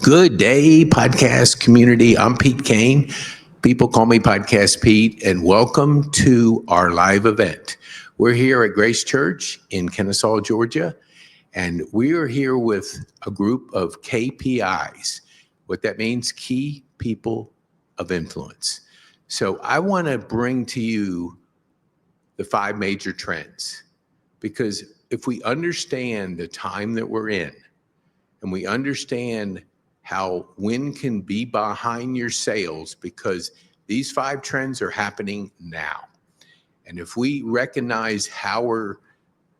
Good day, podcast community. I'm Pete Kane. People call me Podcast Pete, and welcome to our live event. We're here at Grace Church in Kennesaw, Georgia, and we are here with a group of KPIs. What that means, key people of influence. So I want to bring to you the 5 major trends, because if we understand the time that we're in, and we understand how wind can be behind your sails, because these 5 trends are happening now. And if we recognize how we're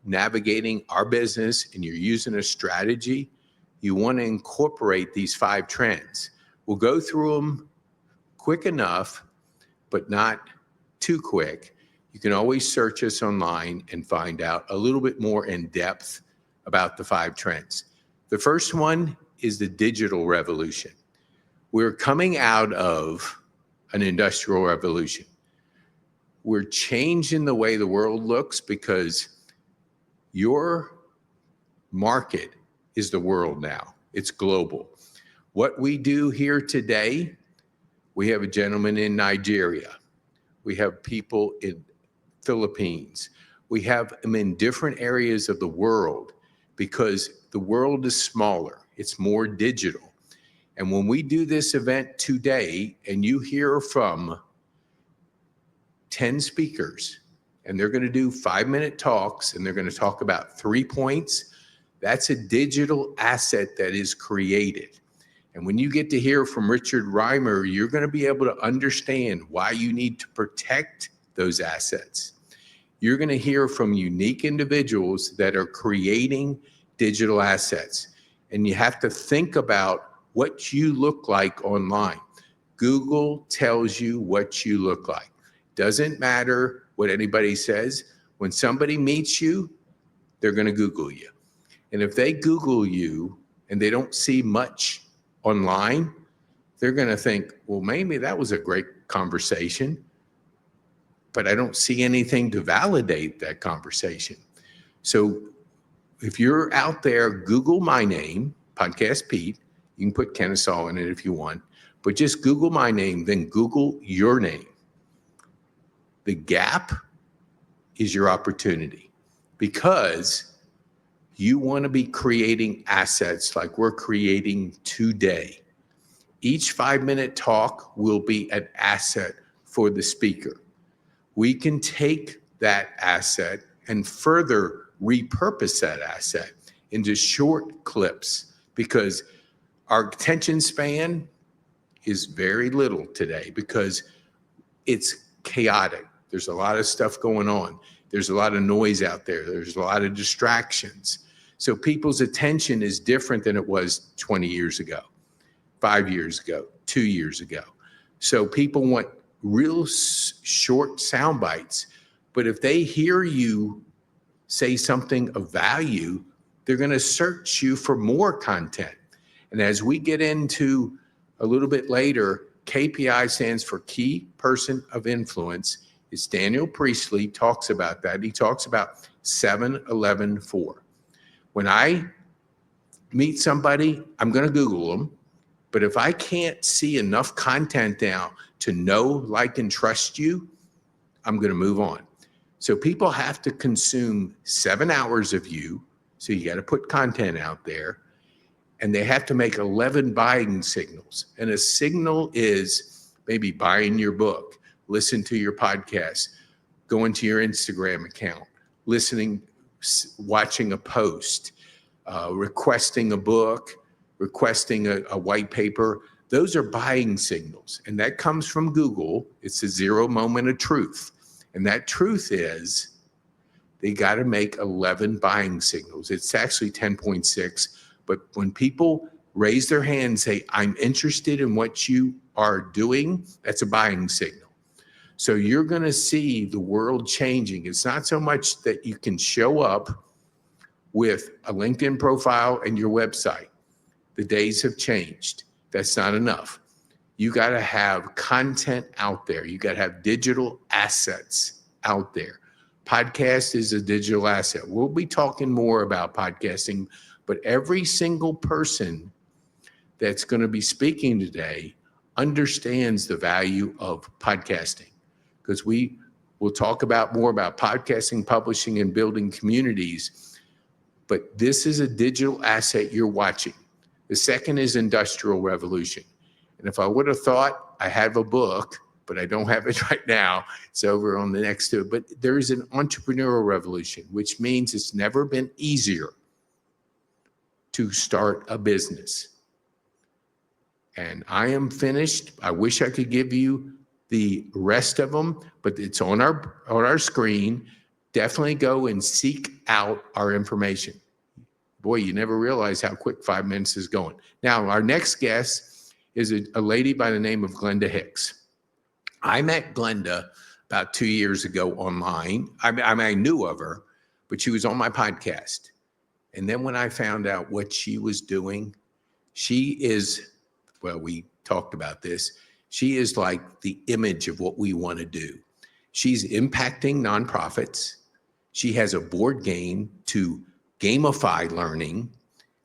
navigating our business and you're using a strategy, you want to incorporate these 5 trends. We'll go through them quick enough, but not too quick. You can always search us online and find out a little bit more in depth about the 5 trends. The first one is the digital revolution. We're coming out of an industrial revolution. We're changing the way the world looks because your market is the world now. It's global. What we do here today, we have a gentleman in Nigeria. We have people in Philippines. We have them in different areas of the world because the world is smaller. It's more digital. And when we do this event today and you hear from 10 speakers and they're going to do 5-minute talks and they're going to talk about 3 points, that's a digital asset that is created. And when you get to hear from Richard Reimer, you're going to be able to understand why you need to protect those assets. You're going to hear from unique individuals that are creating digital assets. And you have to think about what you look like online. Google tells you what you look like. Doesn't matter what anybody says. When somebody meets you, they're going to Google you. And if they Google you and they don't see much online, they're going to think, well, maybe that was a great conversation, but I don't see anything to validate that conversation. So if you're out there, Google my name, Podcast Pete. You can put Kennesaw in it if you want, but just Google my name, then Google your name. The gap is your opportunity, because you want to be creating assets like we're creating today. Each 5-minute talk will be an asset for the speaker. We can take that asset and further repurpose that asset into short clips, because our attention span is very little today because it's chaotic. There's a lot of stuff going on. There's a lot of noise out there. There's a lot of distractions. So people's attention is different than it was 20 years ago, 5 years ago, 2 years ago. So people want real short sound bites, but if they hear you say something of value, they're going to search you for more content. And as we get into a little bit later, KPI stands for Key Person of Influence. It's Daniel Priestley talks about that. He talks about 7-11-4. When I meet somebody, I'm going to Google them. But if I can't see enough content down to know, like, and trust you, I'm going to move on. So people have to consume 7 hours of you. So you got to put content out there. And they have to make 11 buying signals. And a signal is maybe buying your book, listen to your podcast, going to your Instagram account, listening, watching a post, requesting a book, requesting a white paper. Those are buying signals. And that comes from Google. It's a 0 moment of truth. And that truth is they got to make 11 buying signals. It's actually 10.6. But when people raise their hand and say, I'm interested in what you are doing, that's a buying signal. So you're going to see the world changing. It's not so much that you can show up with a LinkedIn profile and your website. The days have changed. That's not enough. You got to have content out there. You got to have digital assets out there. Podcast is a digital asset. We'll be talking more about podcasting, but every single person that's going to be speaking today understands the value of podcasting, because we will talk about more about podcasting, publishing, and building communities. But this is a digital asset you're watching. The second is Industrial Revolution. And if I would have thought I have a book, but I don't have it right now, it's over on the next to it. But there is an entrepreneurial revolution, which means it's never been easier to start a business. And I am finished. I wish I could give you the rest of them, but it's on our screen. Definitely go and seek out our information. Boy, you never realize how quick 5 minutes is going. Now, our next guest is a lady by the name of Glenda Hicks. I met Glenda about 2 years ago online. I knew of her, but she was on my podcast. And then when I found out what she was doing, she is, well, we talked about this. She is like the image of what we want to do. She's impacting nonprofits. She has a board game to gamify learning,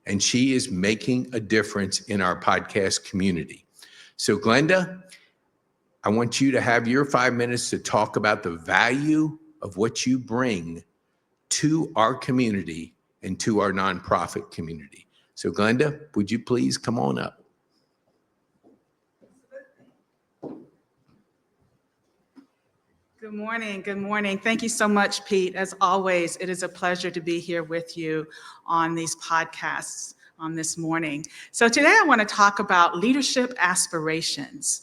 and she is making a difference in our podcast community. So Glenda, I want you to have your 5 minutes to talk about the value of what you bring to our community and to our nonprofit community. So Glenda, would you please come on up? Good morning. Good morning. Thank you so much, Pete. As always, it is a pleasure to be here with you on these podcasts on this morning. So today I want to talk about leadership aspirations.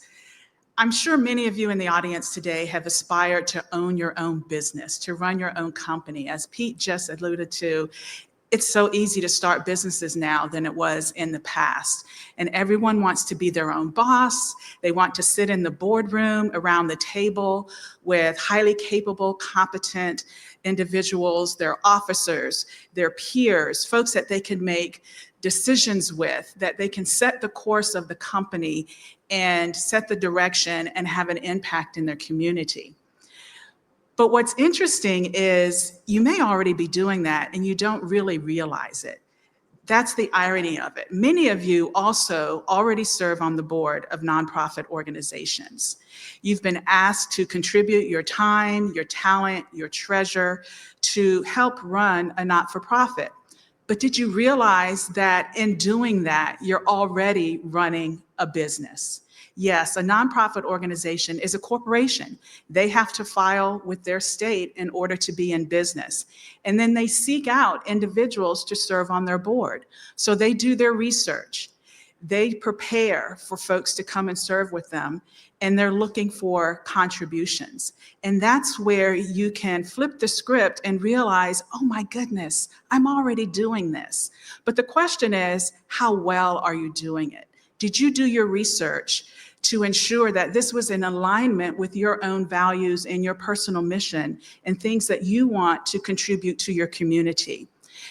I'm sure many of you in the audience today have aspired to own your own business, to run your own company. As Pete just alluded to, it's so easy to start businesses now than it was in the past. And everyone wants to be their own boss. They want to sit in the boardroom around the table with highly capable, competent individuals, their officers, their peers, folks that they can make decisions with, that they can set the course of the company and set the direction and have an impact in their community. But what's interesting is you may already be doing that and you don't really realize it. That's the irony of it. Many of you also already serve on the board of nonprofit organizations. You've been asked to contribute your time, your talent, your treasure to help run a not-for-profit. But did you realize that in doing that, you're already running a business? Yes, a nonprofit organization is a corporation. They have to file with their state in order to be in business. And then they seek out individuals to serve on their board. So they do their research. They prepare for folks to come and serve with them, and they're looking for contributions. And that's where you can flip the script and realize, oh my goodness, I'm already doing this. But the question is, how well are you doing it? Did you do your research to ensure that this was in alignment with your own values and your personal mission and things that you want to contribute to your community?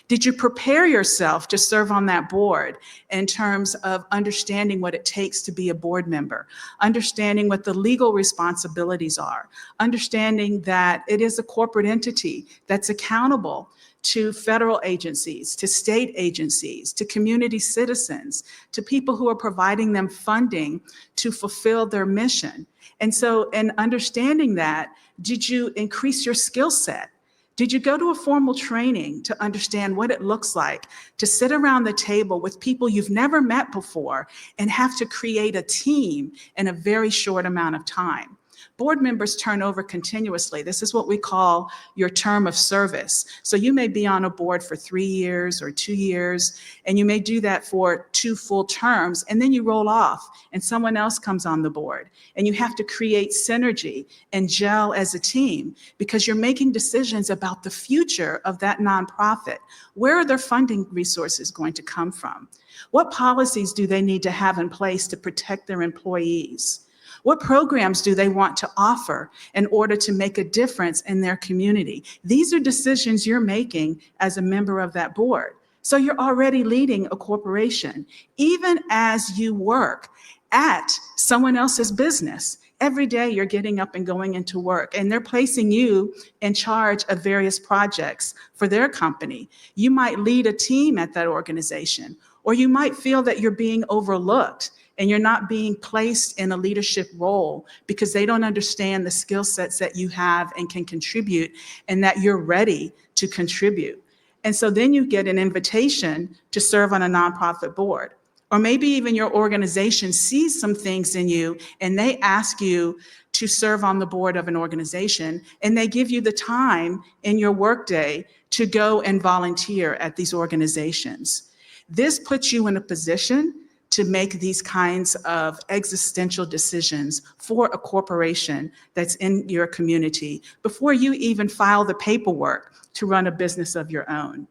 Did you prepare yourself to serve on that board in terms of understanding what it takes to be a board member, understanding what the legal responsibilities are, understanding that it is a corporate entity that's accountable to federal agencies, to state agencies, to community citizens, to people who are providing them funding to fulfill their mission? And so in understanding that, did you increase your skill set? Did you go to a formal training to understand what it looks like to sit around the table with people you've never met before and have to create a team in a very short amount of time? Board members turn over continuously. This is what we call your term of service. So you may be on a board for 3 years or 2 years, and you may do that for 2 full terms, and then you roll off and someone else comes on the board. And you have to create synergy and gel as a team because you're making decisions about the future of that nonprofit. Where are their funding resources going to come from? What policies do they need to have in place to protect their employees? What programs do they want to offer in order to make a difference in their community? These are decisions you're making as a member of that board. So you're already leading a corporation, even as you work at someone else's business. Every day you're getting up and going into work, and they're placing you in charge of various projects for their company. You might lead a team at that organization, Or you might feel that you're being overlooked and you're not being placed in a leadership role because they don't understand the skill sets that you have and can contribute, and that you're ready to contribute. And so then you get an invitation to serve on a nonprofit board. Or maybe even your organization sees some things in you and they ask you to serve on the board of an organization, and they give you the time in your workday to go and volunteer at these organizations. This puts you in a position to make these kinds of existential decisions for a corporation that's in your community before you even file the paperwork to run a business of your own.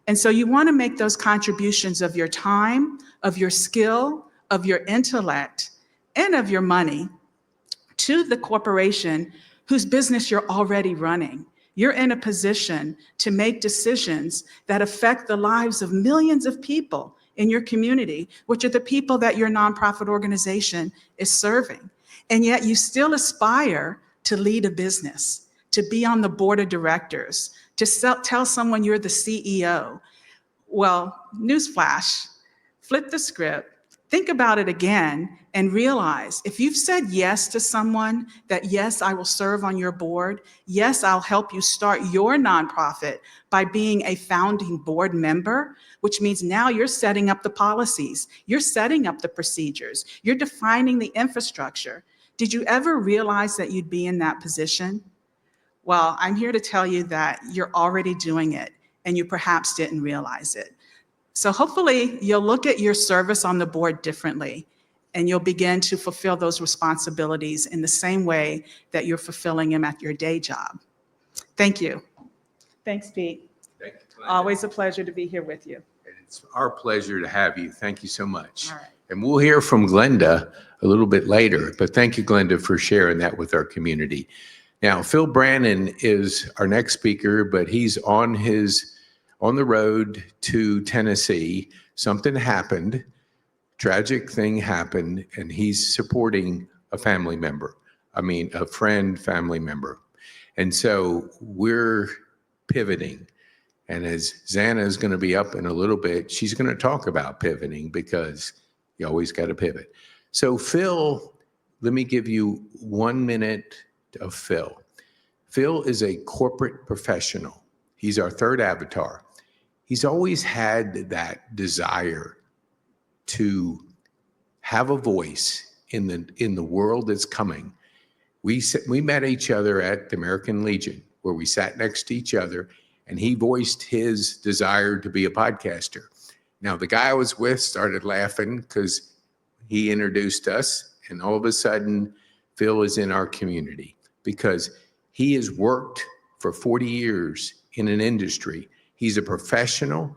And so you want to make those contributions of your time, of your skill, of your intellect, and of your money to the corporation whose business you're already running. You're in a position to make decisions that affect the lives of millions of people in your community, which are the people that your nonprofit organization is serving. And yet you still aspire to lead a business, to be on the board of directors, to tell someone you're the CEO. Well, newsflash, flip the script, think about it again, and realize if you've said yes to someone, that yes, I will serve on your board, yes, I'll help you start your nonprofit by being a founding board member, which means now you're setting up the policies, you're setting up the procedures, you're defining the infrastructure. Did you ever realize that you'd be in that position? Well, I'm here to tell you that you're already doing it, and you perhaps didn't realize it. So hopefully you'll look at your service on the board differently, and you'll begin to fulfill those responsibilities in the same way that you're fulfilling them at your day job. Thank you. Thanks, Pete. Thank you, Glenda. Always a pleasure to be here with you. It's our pleasure to have you. Thank you so much. All right. And we'll hear from Glenda a little bit later, but thank you, Glenda, for sharing that with our community. Now, Phil Brannon is our next speaker, but he's on the road to Tennessee. Something happened, tragic thing happened, and he's supporting a family member. A family member. And so we're pivoting. And as Xana is going to be up in a little bit, she's going to talk about pivoting because you always got to pivot. So Phil, let me give you 1 minute of Phil. Phil is a corporate professional. He's our third avatar. He's always had that desire to have a voice in the world that's coming. We met each other at the American Legion, where we sat next to each other, and he voiced his desire to be a podcaster. Now, the guy I was with started laughing because he introduced us, and all of a sudden, Phil is in our community because he has worked for 40 years in an industry. He's a professional,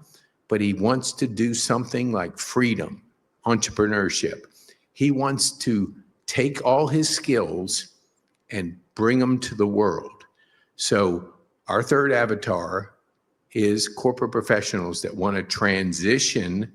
but he wants to do something like freedom, entrepreneurship. He wants to take all his skills and bring them to the world. So our third avatar is corporate professionals that want to transition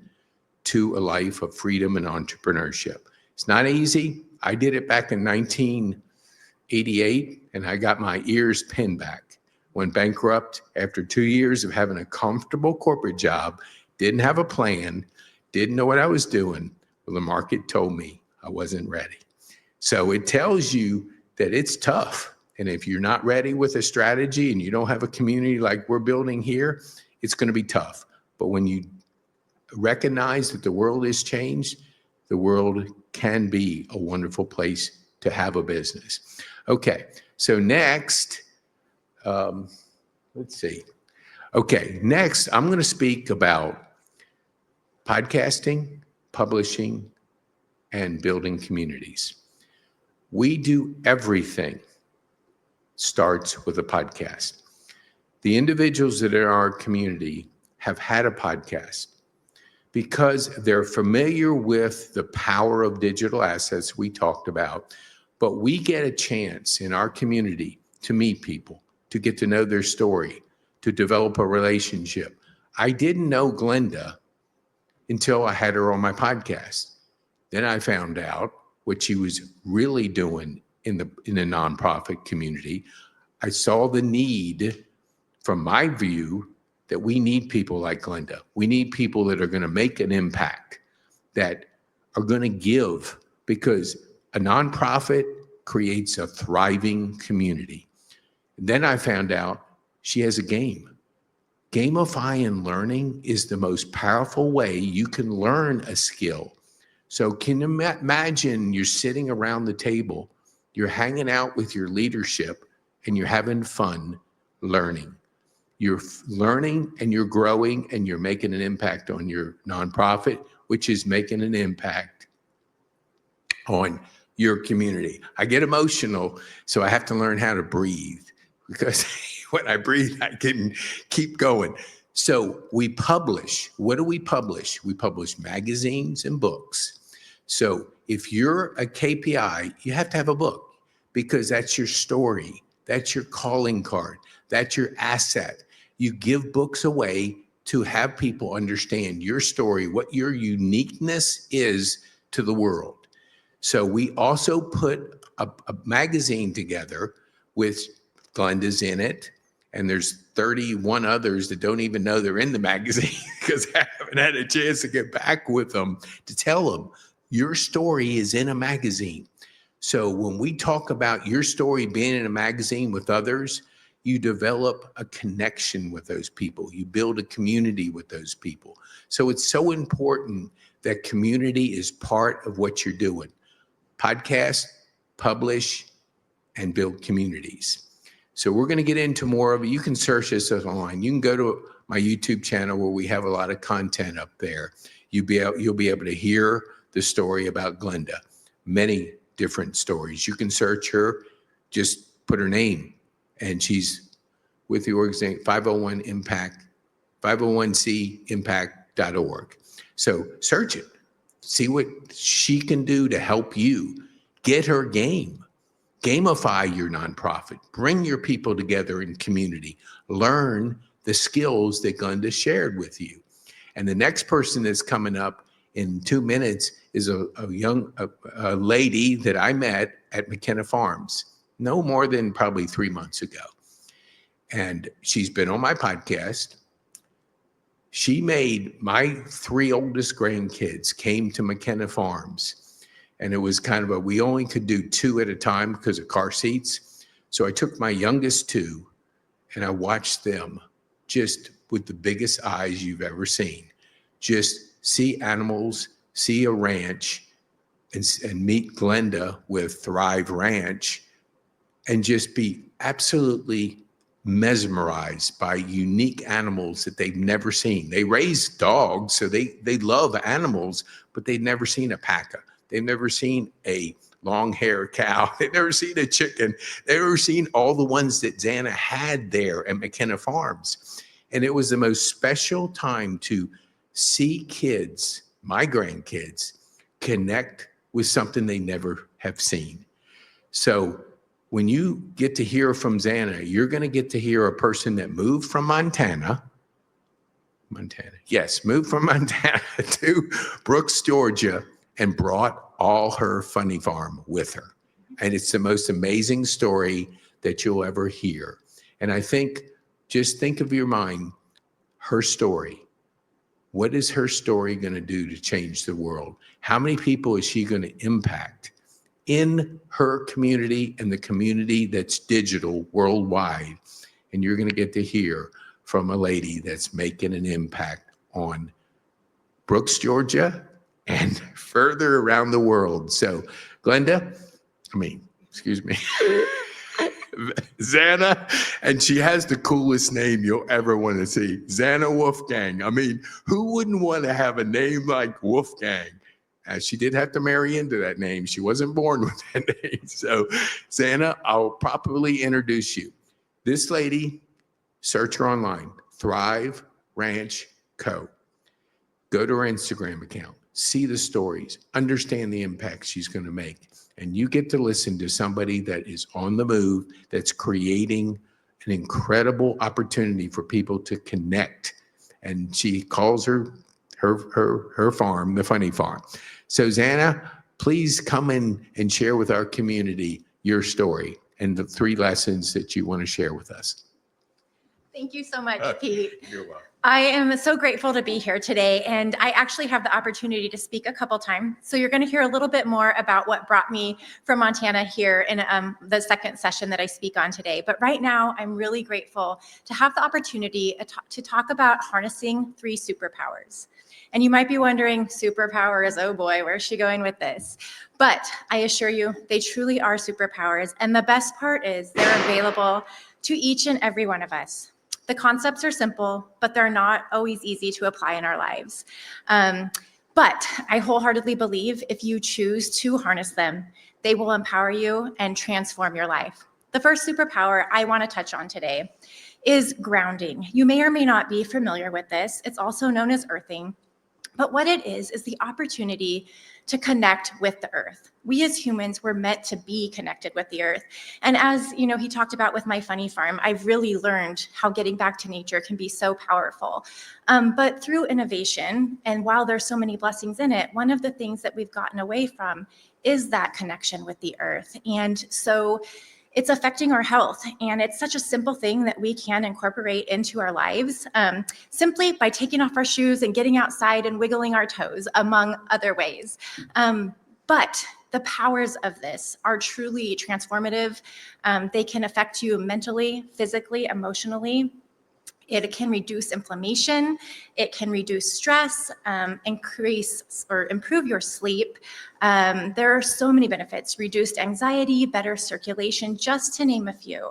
to a life of freedom and entrepreneurship. It's not easy. I did it back in 1988, and I got my ears pinned back. Went bankrupt after 2 years of having a comfortable corporate job, didn't have a plan, didn't know what I was doing. Well, the market told me I wasn't ready. So it tells you that it's tough. And if you're not ready with a strategy and you don't have a community like we're building here, it's going to be tough. But when you recognize that the world has changed, the world can be a wonderful place to have a business. Okay, so next, let's see. Okay, next, I'm going to speak about podcasting, publishing, and building communities. We do everything starts with a podcast. The individuals that are in our community have had a podcast because they're familiar with the power of digital assets we talked about, but we get a chance in our community to meet people, to get to know their story, to develop a relationship. I didn't know Glenda until I had her on my podcast. Then I found out what she was really doing in the nonprofit community. I saw the need, from my view, that we need people like Glenda. We need people that are going to make an impact, that are going to give, because a nonprofit creates a thriving community. Then I found out she has a game. Gamifying learning is the most powerful way you can learn a skill. So can you imagine you're sitting around the table, you're hanging out with your leadership, and you're having fun learning. You're learning and you're growing and you're making an impact on your nonprofit, which is making an impact on your community. I get emotional, so I have to learn how to breathe, because when I breathe, I can keep going. So we publish. What do we publish? We publish magazines and books. So if you're a KPI, you have to have a book, because that's your story. That's your calling card. That's your asset. You give books away to have people understand your story, what your uniqueness is to the world. So we also put a magazine together with Glenda's in it, and there's 31 others that don't even know they're in the magazine because I haven't had a chance to get back with them to tell them your story is in a magazine. So when we talk about your story being in a magazine with others, you develop a connection with those people. You build a community with those people. So it's so important that community is part of what you're doing. Podcast, publish, and build communities. So we're going to get into more of it. You can search this online. You can go to my YouTube channel where we have a lot of content up there. You'll be able to hear the story about Glenda. Many different stories. You can search her, just put her name, and she's with the organization 501 Impact, 501cimpact.org. So search it. See what she can do to help you get her game. Gamify your nonprofit. Bring your people together in community. Learn the skills that Glenda shared with you. And the next person that's coming up in 2 minutes is a young lady that I met at McKenna Farms, no more than probably 3 months ago. And she's been on my podcast. She made my 3 oldest grandkids came to McKenna Farms, and it was kind of we only could do 2 at a time because of car seats. So I took my youngest 2 and I watched them just with the biggest eyes you've ever seen, just see animals, see a ranch, and meet Glenda with Thrive Ranch, and just be absolutely mesmerized by unique animals that they've never seen. They raise dogs, so they love animals, but they've never seen a paca. They've never seen a long-haired cow. They've never seen a chicken. They've never seen all the ones that Xana had there at McKenna Farms. And it was the most special time to see kids, my grandkids, connect with something they never have seen. So when you get to hear from Xana, you're going to get to hear a person that moved from Montana. Yes, moved from Montana to Brooks, Georgia, and brought all her funny farm with her. And it's the most amazing story that you'll ever hear. And I think, just think of your mind, her story. What is her story going to do to change the world? How many people is she going to impact in her community and the community that's digital worldwide? And you're going to get to hear from a lady that's making an impact on Brooks, Georgia, and further around the world. So Xana, and she has the coolest name you'll ever want to see, Xana Wolfgang. I mean, who wouldn't want to have a name like Wolfgang? She did have to marry into that name. She wasn't born with that name. So Xana, I'll properly introduce you. This lady, search her online, Thrive Ranch Co. Go to her Instagram account, see the stories, understand the impact she's going to make. And you get to listen to somebody that is on the move, that's creating an incredible opportunity for people to connect. And she calls her farm, the Funny Farm. So Xana, please come in and share with our community your story and the 3 lessons that you want to share with us. Thank you so much, Pete. You're welcome. I am so grateful to be here today, and I actually have the opportunity to speak a couple times. So you're going to hear a little bit more about what brought me from Montana here in the second session that I speak on today. But right now, I'm really grateful to have the opportunity to talk about harnessing 3 superpowers. And you might be wondering, superpowers, oh boy, where's she going with this? But I assure you, they truly are superpowers. And the best part is they're available to each and every one of us. The concepts are simple, but they're not always easy to apply in our lives. But I wholeheartedly believe if you choose to harness them, they will empower you and transform your life. The first superpower I want to touch on today is grounding. You may or may not be familiar with this. It's also known as earthing. But what it is the opportunity to connect with the earth. We as humans were meant to be connected with the earth. And as you know, he talked about with my funny farm, I've really learned how getting back to nature can be so powerful. But through innovation, and while there's so many blessings in it, one of the things that we've gotten away from is that connection with the earth. And so it's affecting our health. And it's such a simple thing that we can incorporate into our lives simply by taking off our shoes and getting outside and wiggling our toes, among other ways. But the powers of this are truly transformative. They can affect you mentally, physically, emotionally. It can reduce inflammation, it can reduce stress, increase or improve your sleep. There are so many benefits, reduced anxiety, better circulation, just to name a few.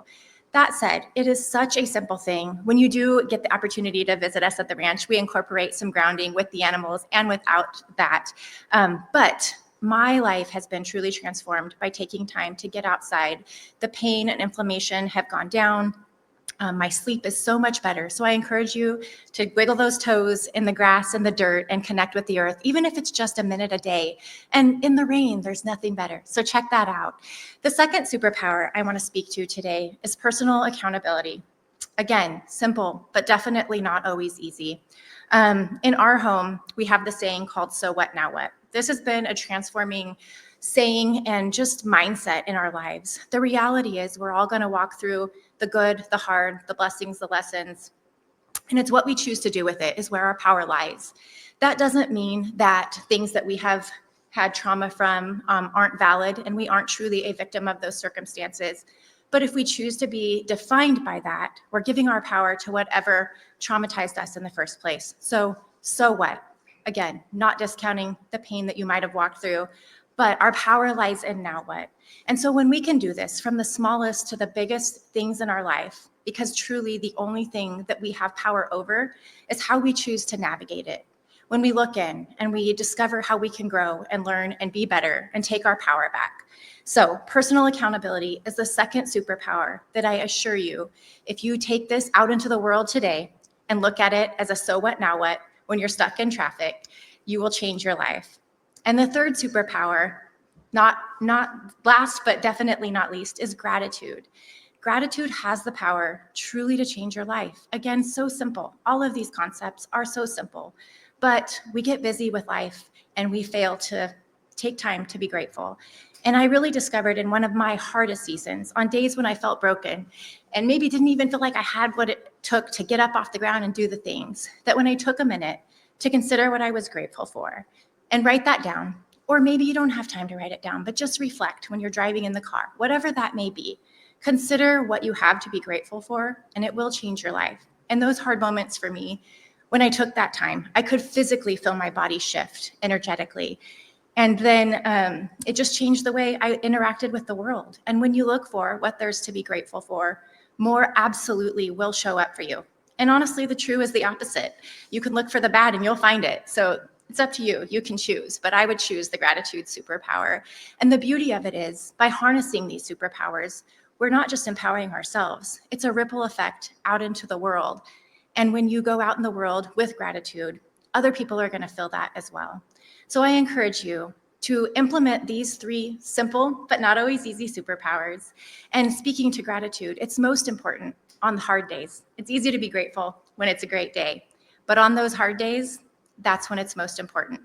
That said, it is such a simple thing. When you do get the opportunity to visit us at the ranch, we incorporate some grounding with the animals and without that. But my life has been truly transformed by taking time to get outside. The pain and inflammation have gone down. My sleep is so much better. So I encourage you to wiggle those toes in the grass and the dirt and connect with the earth, even if it's just a minute a day. And in the rain, there's nothing better. So check that out. The second superpower I want to speak to today is personal accountability. Again, simple, but definitely not always easy. In our home, we have the saying called, "So what, now what?" This has been a transforming saying and just mindset in our lives. The reality is we're all going to walk through the good, the hard, the blessings, the lessons. And it's what we choose to do with it is where our power lies. That doesn't mean that things that we have had trauma from aren't valid and we aren't truly a victim of those circumstances. But if we choose to be defined by that, we're giving our power to whatever traumatized us in the first place. So what? Again, not discounting the pain that you might have walked through, but our power lies in now what. And so when we can do this from the smallest to the biggest things in our life, because truly the only thing that we have power over is how we choose to navigate it. When we look in and we discover how we can grow and learn and be better and take our power back. So personal accountability is the second superpower that I assure you, if you take this out into the world today and look at it as a so what, now what, when you're stuck in traffic, you will change your life. And the third superpower, not last, but definitely not least, is gratitude. Gratitude has the power truly to change your life. Again, so simple. All of these concepts are so simple, but we get busy with life and we fail to take time to be grateful. And I really discovered in one of my hardest seasons, on days when I felt broken and maybe didn't even feel like I had what it took to get up off the ground and do the things, that when I took a minute to consider what I was grateful for and write that down, or maybe you don't have time to write it down, but just reflect when you're driving in the car, whatever that may be. Consider what you have to be grateful for, and it will change your life. And those hard moments for me, when I took that time, I could physically feel my body shift energetically. And then it just changed the way I interacted with the world. And when you look for what there's to be grateful for, more absolutely will show up for you. And honestly, the true is the opposite. You can look for the bad and you'll find it. So it's up to you. You can choose, but I would choose the gratitude superpower. And the beauty of it is, by harnessing these superpowers, we're not just empowering ourselves. It's a ripple effect out into the world. And when you go out in the world with gratitude, other people are going to feel that as well. So I encourage you to implement these 3 simple, but not always easy superpowers. And speaking to gratitude, it's most important on the hard days. It's easy to be grateful when it's a great day. But on those hard days, that's when it's most important.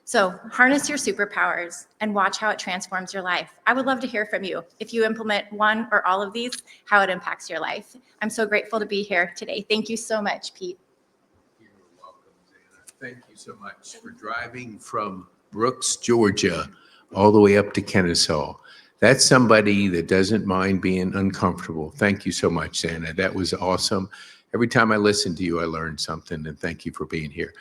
So harness your superpowers and watch how it transforms your life. I would love to hear from you. If you implement one or all of these, how it impacts your life. I'm so grateful to be here today. Thank you so much, Pete. You're welcome, Zana. Thank you so much for driving from Brooks, Georgia, all the way up to Kennesaw. That's somebody that doesn't mind being uncomfortable. Thank you so much, Zana. That was awesome. Every time I listen to you, I learn something, and thank you for being here.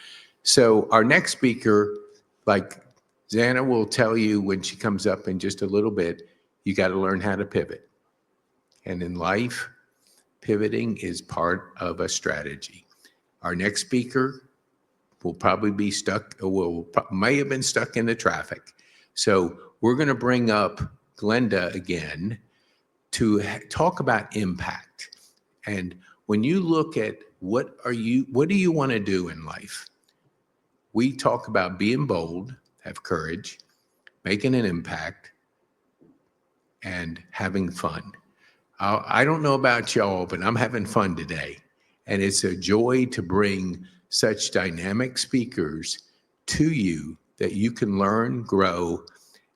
So our next speaker, like Zana will tell you when she comes up in just a little bit, you got to learn how to pivot. And in life, pivoting is part of a strategy. Our next speaker will probably be stuck, may have been stuck in the traffic. So we're going to bring up Glenda again to talk about impact. And when you look at what do you want to do in life? We talk about being bold, have courage, making an impact, and having fun. I don't know about y'all, but I'm having fun today. And it's a joy to bring such dynamic speakers to you that you can learn, grow,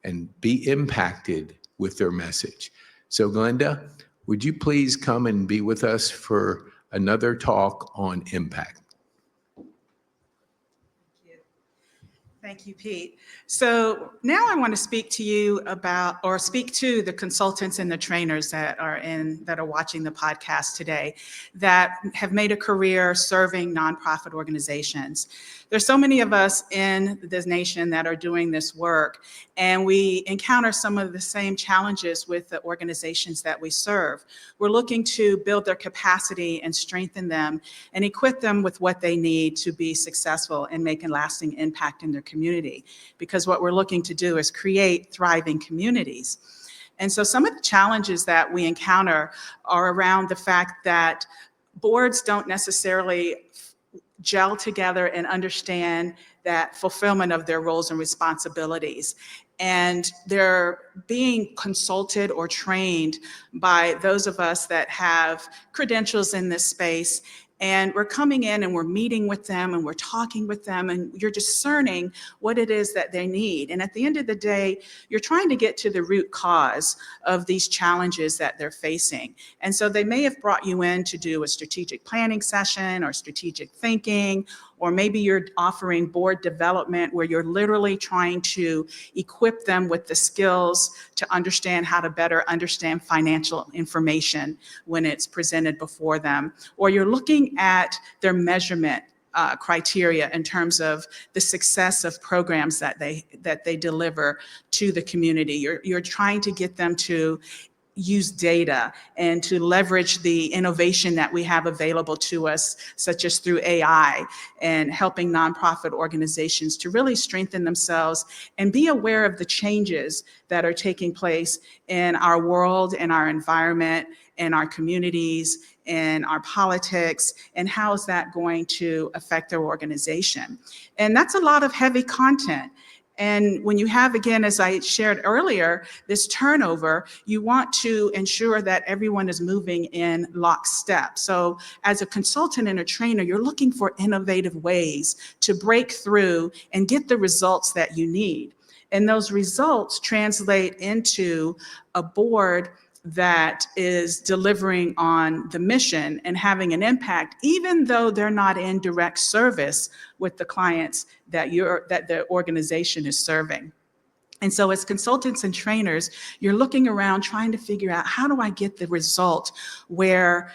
and be impacted with their message. So Glenda, would you please come and be with us for another talk on impact? Thank you, Pete. So now I want to speak to you about, or speak to the consultants and the trainers that are watching the podcast today that have made a career serving nonprofit organizations. There's so many of us in this nation that are doing this work, and we encounter some of the same challenges with the organizations that we serve. We're looking to build their capacity and strengthen them and equip them with what they need to be successful and make a lasting impact in their community. Because what we're looking to do is create thriving communities. And so some of the challenges that we encounter are around the fact that boards don't necessarily gel together and understand that fulfillment of their roles and responsibilities. And they're being consulted or trained by those of us that have credentials in this space. And we're coming in and we're meeting with them and we're talking with them and you're discerning what it is that they need. And at the end of the day, you're trying to get to the root cause of these challenges that they're facing. And so they may have brought you in to do a strategic planning session or strategic thinking, or maybe you're offering board development where you're literally trying to equip them with the skills to understand how to better understand financial information when it's presented before them. Or you're looking at their measurement criteria in terms of the success of programs that they deliver to the community. You're trying to get them to use data and to leverage the innovation that we have available to us, such as through AI, and helping nonprofit organizations to really strengthen themselves and be aware of the changes that are taking place in our world, in our environment, in our communities, in our politics, and how is that going to affect their organization. And that's a lot of heavy content. And when you have, again, as I shared earlier, this turnover, you want to ensure that everyone is moving in lockstep. So as a consultant and a trainer, you're looking for innovative ways to break through and get the results that you need. And those results translate into a board that is delivering on the mission and having an impact, even though they're not in direct service with the clients that the organization is serving. And so as consultants and trainers, you're looking around trying to figure out, how do I get the result where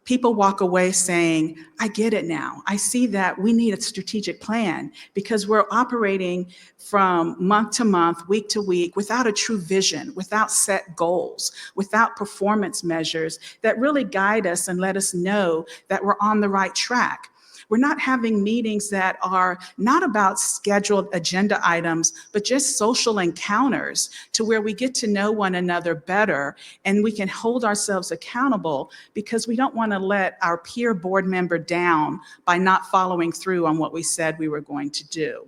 people walk away saying, I get it now. I see that we need a strategic plan, because we're operating from month to month, week to week, without a true vision, without set goals, without performance measures that really guide us and let us know that we're on the right track. We're not having meetings that are not about scheduled agenda items, but just social encounters to where we get to know one another better and we can hold ourselves accountable, because we don't want to let our peer board member down by not following through on what we said we were going to do.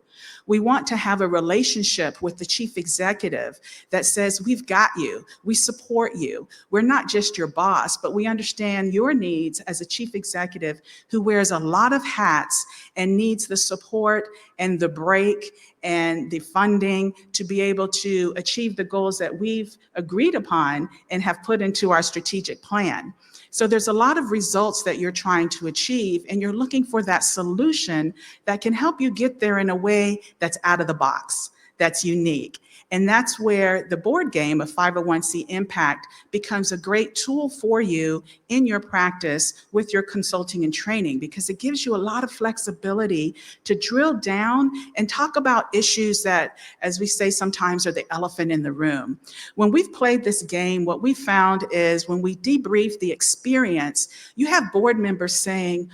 We want to have a relationship with the chief executive that says, we've got you, we support you. We're not just your boss, but we understand your needs as a chief executive who wears a lot of hats and needs the support and the break and the funding to be able to achieve the goals that we've agreed upon and have put into our strategic plan. So there's a lot of results that you're trying to achieve, and you're looking for that solution that can help you get there in a way that's out of the box, that's unique. And that's where the board game of 501c Impact becomes a great tool for you in your practice with your consulting and training, because it gives you a lot of flexibility to drill down and talk about issues that, as we say sometimes, are the elephant in the room. When we've played this game, what we found is when we debrief the experience, you have board members saying,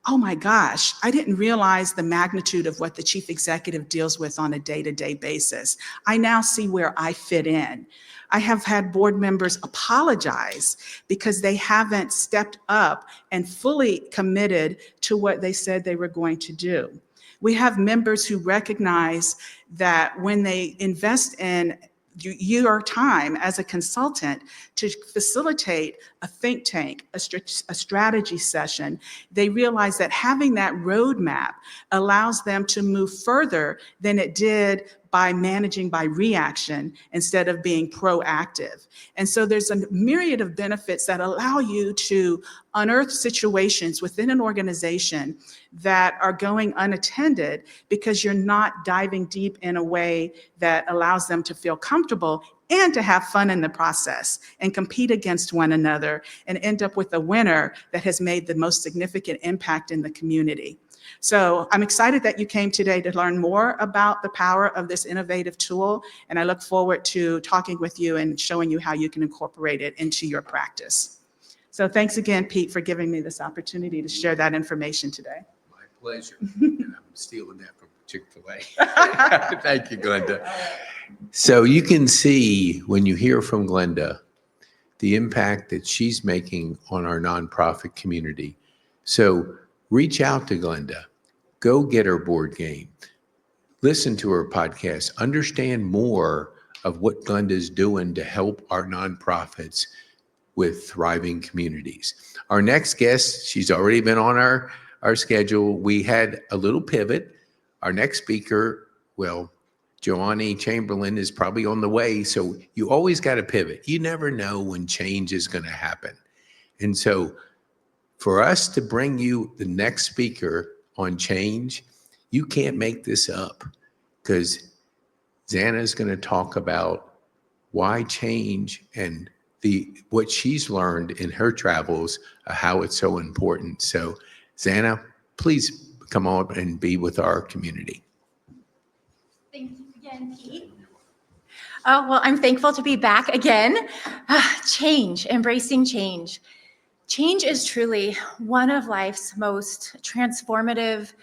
oh my gosh, I didn't realize the magnitude of what the chief executive deals with on a day-to-day basis. I now see where I fit in. I have had board members apologize because they haven't stepped up and fully committed to what they said they were going to do. We have members who recognize that when they invest in your time as a consultant to facilitate a think tank, a strategy session, they realize that having that roadmap allows them to move further than it did by managing by reaction instead of being proactive. And so there's a myriad of benefits that allow you to unearth situations within an organization that are going unattended because you're not diving deep in a way that allows them to feel comfortable and to have fun in the process and compete against one another and end up with a winner that has made the most significant impact in the community. So I'm excited that you came today to learn more about the power of this innovative tool, and I look forward to talking with you and showing you how you can incorporate it into your practice. So thanks again, Pete, for giving me this opportunity to share that information today. My pleasure. And I'm stealing that from Chick-fil-A. Thank you, Glenda. So you can see when you hear from Glenda, the impact that she's making on our nonprofit community. So reach out to Glenda, go get her board game, listen to her podcast, understand more of what Glenda's doing to help our nonprofits with thriving communities. Our next guest, she's already been on our schedule. We had a little pivot. Our next speaker, well, Joanne Chamberlain is probably on the way. So you always got to pivot. You never know when change is going to happen. And so for us to bring you the next speaker on change, you can't make this up, because Xana is going to talk about why change and what she's learned in her travels, how it's so important. So Xana, please come on and be with our community. Thank you again, Pete. Oh, well, I'm thankful to be back again. Change, embracing change. Change is truly one of life's most transformative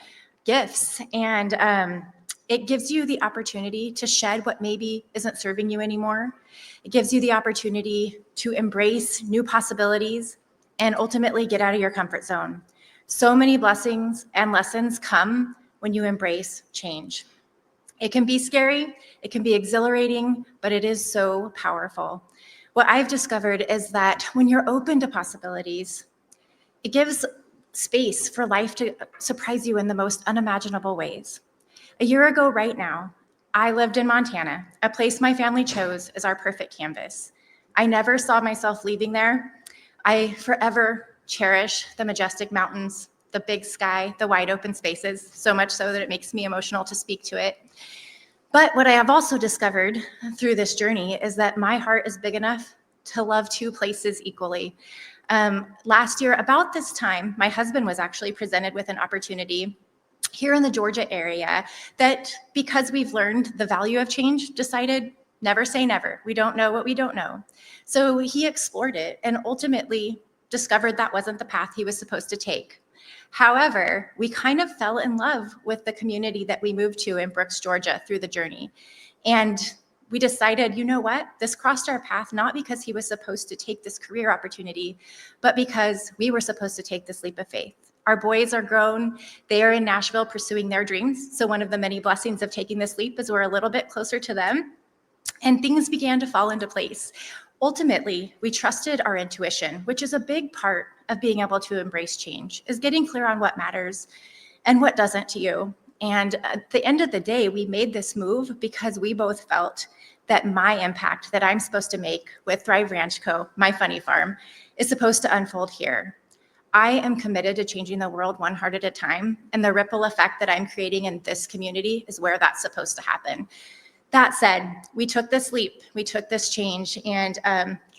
gifts, and it gives you the opportunity to shed what maybe isn't serving you anymore. It gives you the opportunity to embrace new possibilities and ultimately get out of your comfort zone. So many blessings and lessons come when you embrace change. It can be scary, it can be exhilarating, but it is so powerful. What I've discovered is that when you're open to possibilities, it gives space for life to surprise you in the most unimaginable ways. A year ago right now, I lived in Montana, a place my family chose as our perfect canvas. I never saw myself leaving there. I forever cherish the majestic mountains, the big sky, the wide open spaces, so much so that it makes me emotional to speak to it. But what I have also discovered through this journey is that my heart is big enough to love two places equally. Last year, about this time, my husband was actually presented with an opportunity here in the Georgia area that, because we've learned the value of change, decided never say never. We don't know what we don't know. So he explored it and ultimately discovered that wasn't the path he was supposed to take. However, we kind of fell in love with the community that we moved to in Brooks, Georgia through the journey. And we decided, you know what, this crossed our path not because he was supposed to take this career opportunity, but because we were supposed to take this leap of faith. Our boys are grown. They are in Nashville pursuing their dreams. So one of the many blessings of taking this leap is we're a little bit closer to them. And things began to fall into place. Ultimately, we trusted our intuition, which is a big part of being able to embrace change, is getting clear on what matters and what doesn't to you. And at the end of the day, we made this move because we both felt that my impact that I'm supposed to make with Thrive Ranch Co., my funny farm, is supposed to unfold here. I am committed to changing the world one heart at a time, and the ripple effect that I'm creating in this community is where that's supposed to happen. That said, we took this leap, we took this change, and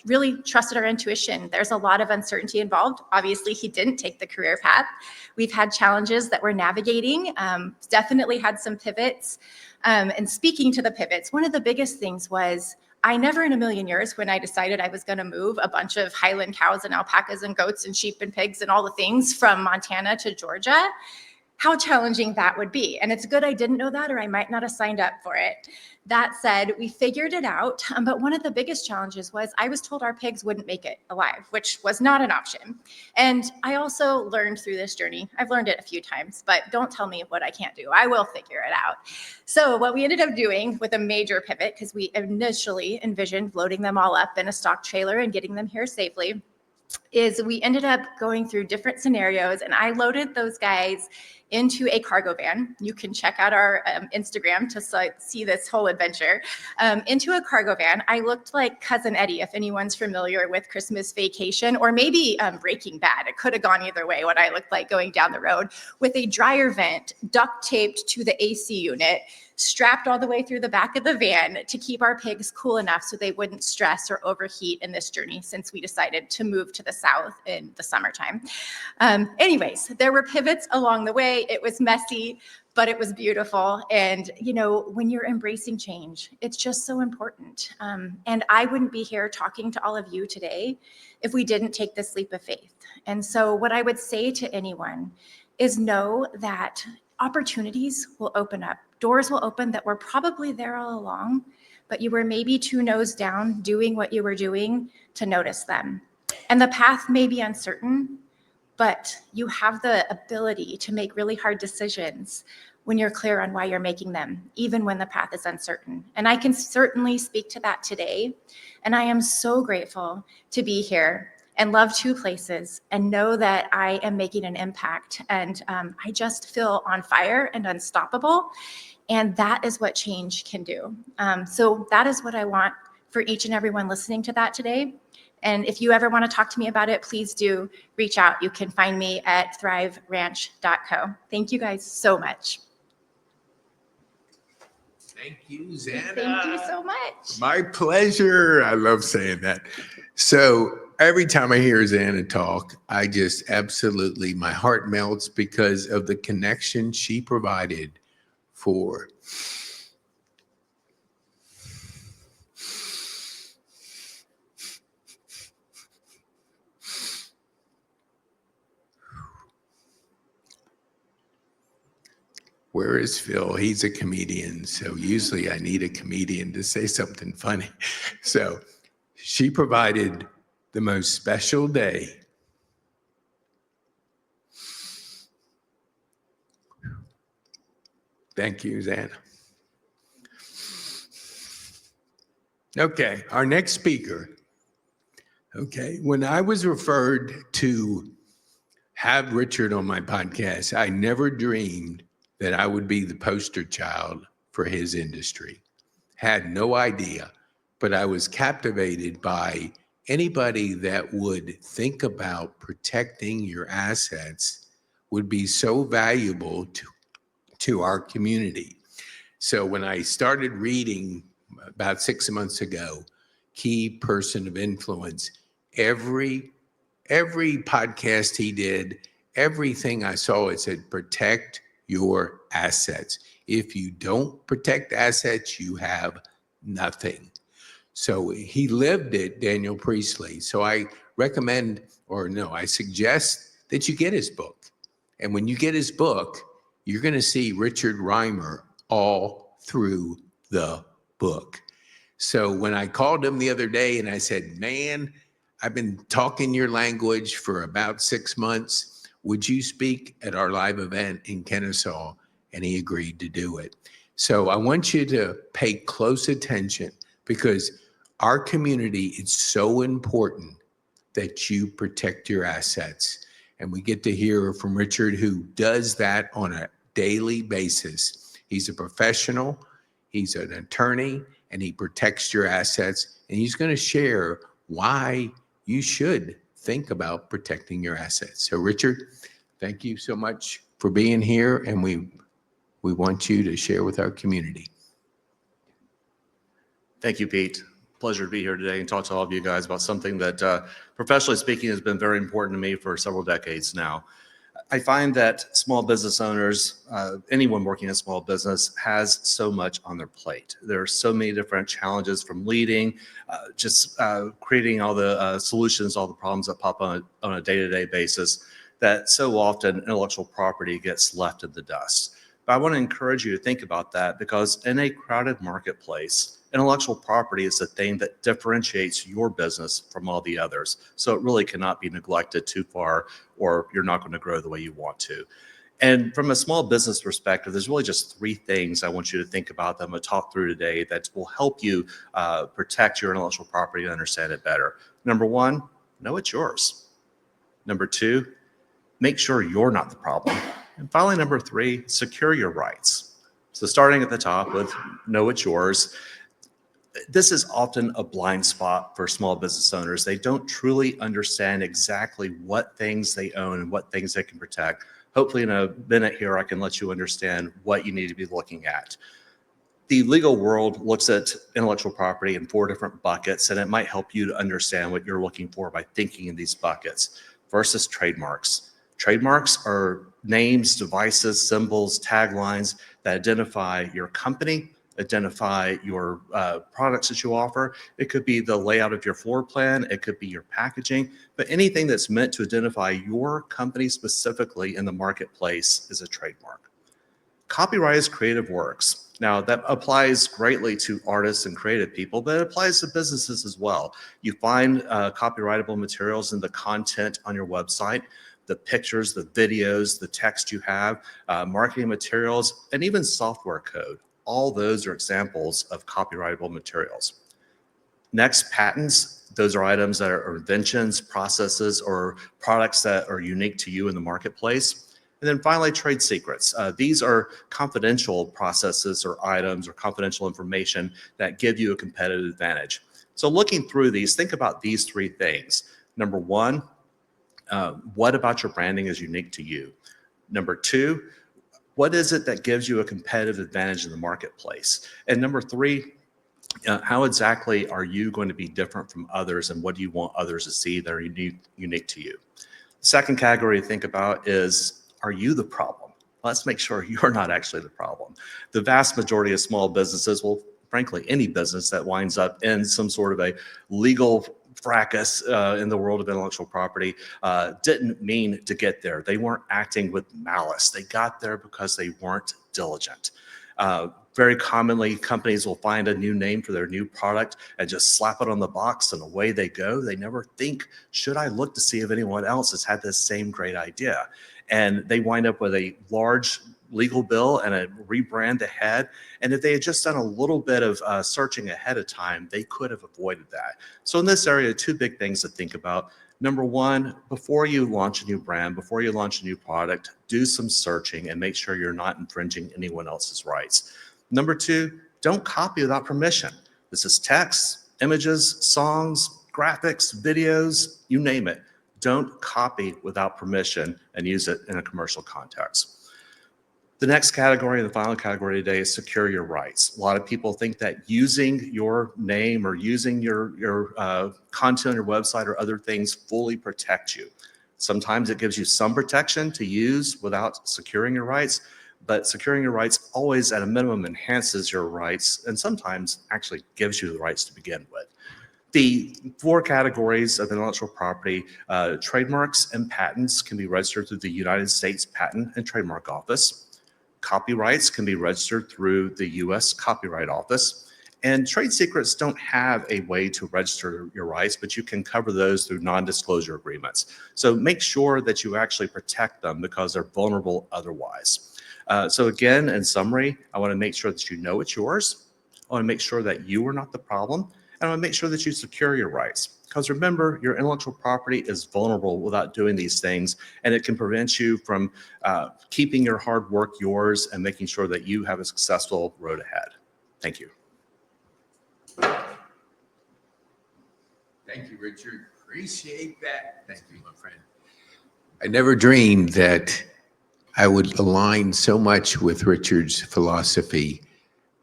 really trusted our intuition. There's a lot of uncertainty involved. Obviously, he didn't take the career path. We've had challenges that we're navigating, definitely had some pivots. And speaking to the pivots, one of the biggest things was I never in a million years, when I decided I was going to move a bunch of Highland cows and alpacas and goats and sheep and pigs and all the things from Montana to Georgia, how challenging that would be. And it's good I didn't know that, or I might not have signed up for it. That said, we figured it out. But one of the biggest challenges was I was told our pigs wouldn't make it alive, which was not an option. And I also learned through this journey, I've learned it a few times, but don't tell me what I can't do. I will figure it out. So what we ended up doing with a major pivot, because we initially envisioned loading them all up in a stock trailer and getting them here safely, is we ended up going through different scenarios, and I loaded those guys into a cargo van. You can check out our Instagram to see this whole adventure. Into a cargo van. I looked like Cousin Eddie, if anyone's familiar with Christmas Vacation, or maybe Breaking Bad. It could have gone either way, what I looked like going down the road, with a dryer vent duct taped to the AC unit, strapped all the way through the back of the van to keep our pigs cool enough so they wouldn't stress or overheat in this journey, since we decided to move to the south in the summertime. Anyways, there were pivots along the way. It was messy, but it was beautiful. And, you know, when you're embracing change, it's just so important. And I wouldn't be here talking to all of you today if we didn't take this leap of faith. And so what I would say to anyone is know that opportunities will open up. Doors will open that were probably there all along, but you were maybe too nose down doing what you were doing to notice them. And the path may be uncertain, but you have the ability to make really hard decisions when you're clear on why you're making them, even when the path is uncertain. And I can certainly speak to that today. And I am so grateful to be here and love two places and know that I am making an impact. And I just feel on fire and unstoppable. And that is what change can do. So that is what I want for each and everyone listening to that today. And if you ever want to talk to me about it, please do reach out. You can find me at thriveranch.co. Thank you guys so much. Thank you, Xana. Thank you so much. My pleasure. I love saying that. So every time I hear Xana talk, I just absolutely, my heart melts because of the connection she provided for Where is Phil? He's a comedian. So usually I need a comedian to say something funny. So she provided the most special day. Thank you, Xana. Okay, our next speaker. Okay, when I was referred to have Richard on my podcast, I never dreamed that I would be the poster child for his industry. Had no idea, but I was captivated by anybody that would think about protecting your assets would be so valuable to our community. So when I started reading about 6 months ago, Key Person of Influence, every podcast he did, everything I saw, it said, protect your assets. If you don't protect assets, you have nothing. So he lived it, Daniel Priestley. So I recommend, I suggest that you get his book. And when you get his book, you're going to see Richard Reimer all through the book. So when I called him the other day and I said, man, I've been talking your language for about 6 months. Would you speak at our live event in Kennesaw? And he agreed to do it. So I want you to pay close attention because our community is so important that you protect your assets. And we get to hear from Richard, who does that on a daily basis. He's a professional, he's an attorney, and he protects your assets. And he's going to share why you should think about protecting your assets. So Richard, thank you so much for being here, and we want you to share with our community. Thank you, Pete. Pleasure to be here today and talk to all of you guys about something that, professionally speaking, has been very important to me for several decades now. I find that small business owners, anyone working in a small business, has so much on their plate. There are so many different challenges, from leading, creating all the solutions, all the problems that pop on a day-to-day basis, that so often intellectual property gets left in the dust. But I want to encourage you to think about that, because in a crowded marketplace, intellectual property is the thing that differentiates your business from all the others. So it really cannot be neglected too far, or you're not going to grow the way you want to. And from a small business perspective, there's really just three things I want you to think about that I'm going to talk through today that will help you protect your intellectual property and understand it better. Number one, know it's yours. Number two, make sure you're not the problem. And finally, number three, secure your rights. So starting at the top with know it's yours. This is often a blind spot for small business owners. They don't truly understand exactly what things they own and what things they can protect. Hopefully in a minute here, I can let you understand what you need to be looking at. The legal world looks at intellectual property in 4 different buckets, and it might help you to understand what you're looking for by thinking in these buckets. First is trademarks. Trademarks are names, devices, symbols, taglines that identify your company, identify your products that you offer. It could be the layout of your floor plan. It could be your packaging, but anything that's meant to identify your company specifically in the marketplace is a trademark. Copyright is creative works. Now that applies greatly to artists and creative people, but it applies to businesses as well. You find copyrightable materials in the content on your website, the pictures, the videos, the text you have, marketing materials, and even software code. All those are examples of copyrightable materials. Next, patents. Those are items that are inventions, processes, or products that are unique to you in the marketplace. And then finally, trade secrets. These are confidential processes or items or confidential information that give you a competitive advantage. So looking through these, think about these 3 things. Number one, what about your branding is unique to you? Number 2, what is it that gives you a competitive advantage in the marketplace? And number 3, how exactly are you going to be different from others, and what do you want others to see that are unique to you? Second category to think about is, are you the problem? Let's make sure you're not actually the problem. The vast majority of small businesses, well, frankly, any business that winds up in some sort of a legal fracas in the world of intellectual property didn't mean to get there. They weren't acting with malice. They got there because they weren't diligent. Very commonly, companies will find a new name for their new product and just slap it on the box, and away they go. They never think, should I look to see if anyone else has had this same great idea? And they wind up with a large legal bill and a rebrand ahead. And if they had just done a little bit of searching ahead of time, they could have avoided that. So in this area, 2 big things to think about. Number one, before you launch a new brand, before you launch a new product, do some searching and make sure you're not infringing anyone else's rights. Number 2, don't copy without permission. This is text, images, songs, graphics, videos, you name it. Don't copy without permission and use it in a commercial context. The next category, the final category today, is secure your rights. A lot of people think that using your name or using your content on your website or other things fully protect you. Sometimes it gives you some protection to use without securing your rights, but securing your rights always at a minimum enhances your rights and sometimes actually gives you the rights to begin with. The 4 categories of intellectual property, trademarks and patents, can be registered through the United States Patent and Trademark Office. Copyrights can be registered through the U.S. Copyright Office. And trade secrets don't have a way to register your rights, but you can cover those through non-disclosure agreements. So make sure that you actually protect them because they're vulnerable otherwise. So again, in summary, I want to make sure that you know it's yours. I want to make sure that you are not the problem. And I want to make sure that you secure your rights. Because remember, your intellectual property is vulnerable without doing these things, and it can prevent you from keeping your hard work yours and making sure that you have a successful road ahead. Thank you. Thank you, Richard. Appreciate that. Thank you, my friend. I never dreamed that I would align so much with Richard's philosophy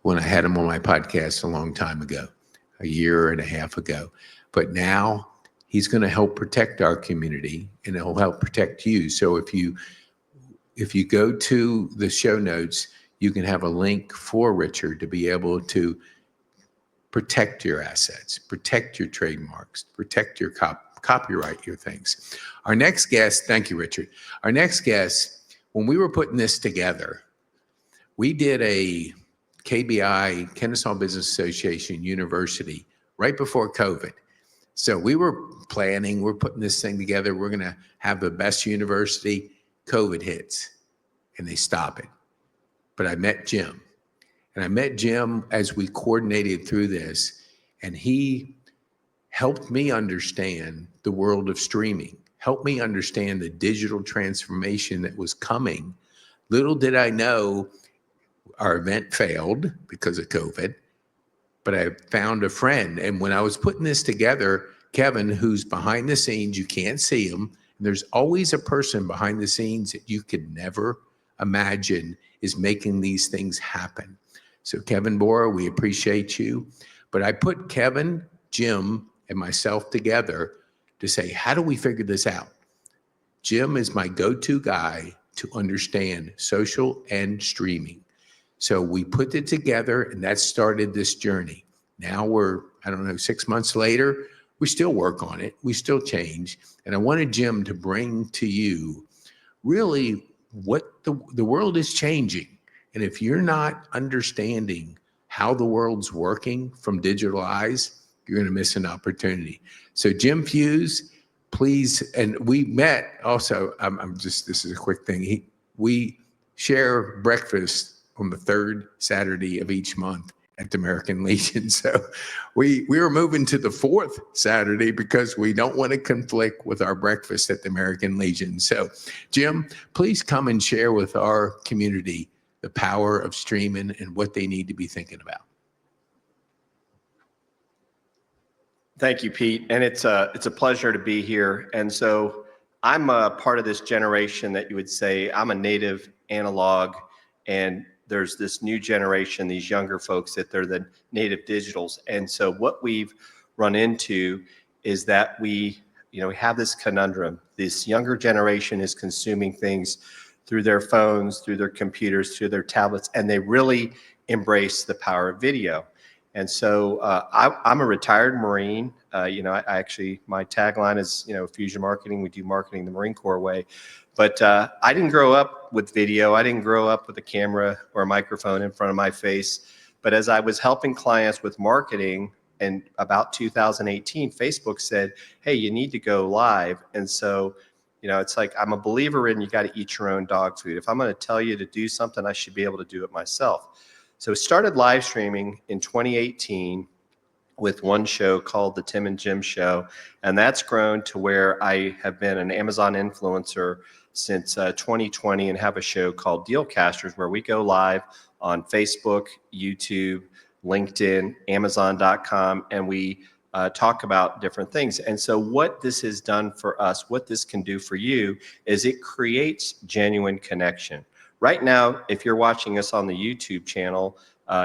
when I had him on my podcast a long time ago, a year and a half ago. But now he's going to help protect our community, and he'll help protect you. So if you go to the show notes, you can have a link for Richard to be able to protect your assets, protect your trademarks, protect your copyright your things. Our next guest, thank you, Richard. Our next guest, when we were putting this together, we did a KBI, Kennesaw Business Association University, right before COVID. So we were planning, we're putting this thing together. We're going to have the best university. COVID hits and they stop it. But I met Jim. And I met Jim as we coordinated through this, and he helped me understand the world of streaming, helped me understand the digital transformation that was coming. Little did I know our event failed because of COVID, but I found a friend. And when I was putting this together, Kevin, who's behind the scenes, you can't see him, and there's always a person behind the scenes that you could never imagine is making these things happen. So Kevin Bora, we appreciate you. But I put Kevin, Jim, and myself together to say, how do we figure this out? Jim is my go-to guy to understand social and streaming. So we put it together, and that started this journey. Now we're, 6 months later, we still work on it. We still change. And I wanted Jim to bring to you really what the world is changing. And if you're not understanding how the world's working from digital eyes, you're going to miss an opportunity. So Jim Fuse, please, and we met also, this is a quick thing. We share breakfast on the third Saturday of each month at the American Legion. So we were moving to the fourth Saturday because we don't want to conflict with our breakfast at the American Legion. So Jim, please come and share with our community the power of streaming and what they need to be thinking about. Thank you, Pete. And it's a pleasure to be here. And so I'm a part of this generation that you would say I'm a native analog, and there's this new generation, these younger folks that they're the native digitals. And so what we've run into is that we have this conundrum. This younger generation is consuming things through their phones, through their computers, through their tablets, and they really embrace the power of video. And so I'm a retired Marine. My tagline is, fusion marketing. We do marketing the Marine Corps way. But I didn't grow up with video. I didn't grow up with a camera or a microphone in front of my face. But as I was helping clients with marketing in about 2018, Facebook said, hey, you need to go live. And so it's like I'm a believer in you got to eat your own dog food. If I'm going to tell you to do something, I should be able to do it myself. So we started live streaming in 2018 with one show called The Tim and Jim Show. And that's grown to where I have been an Amazon influencer since 2020 and have a show called Dealcasters where we go live on Facebook, YouTube, LinkedIn, Amazon.com, and we talk about different things. And so what this has done for us, what this can do for you, is it creates genuine connection. Right now, if you're watching us on the YouTube channel,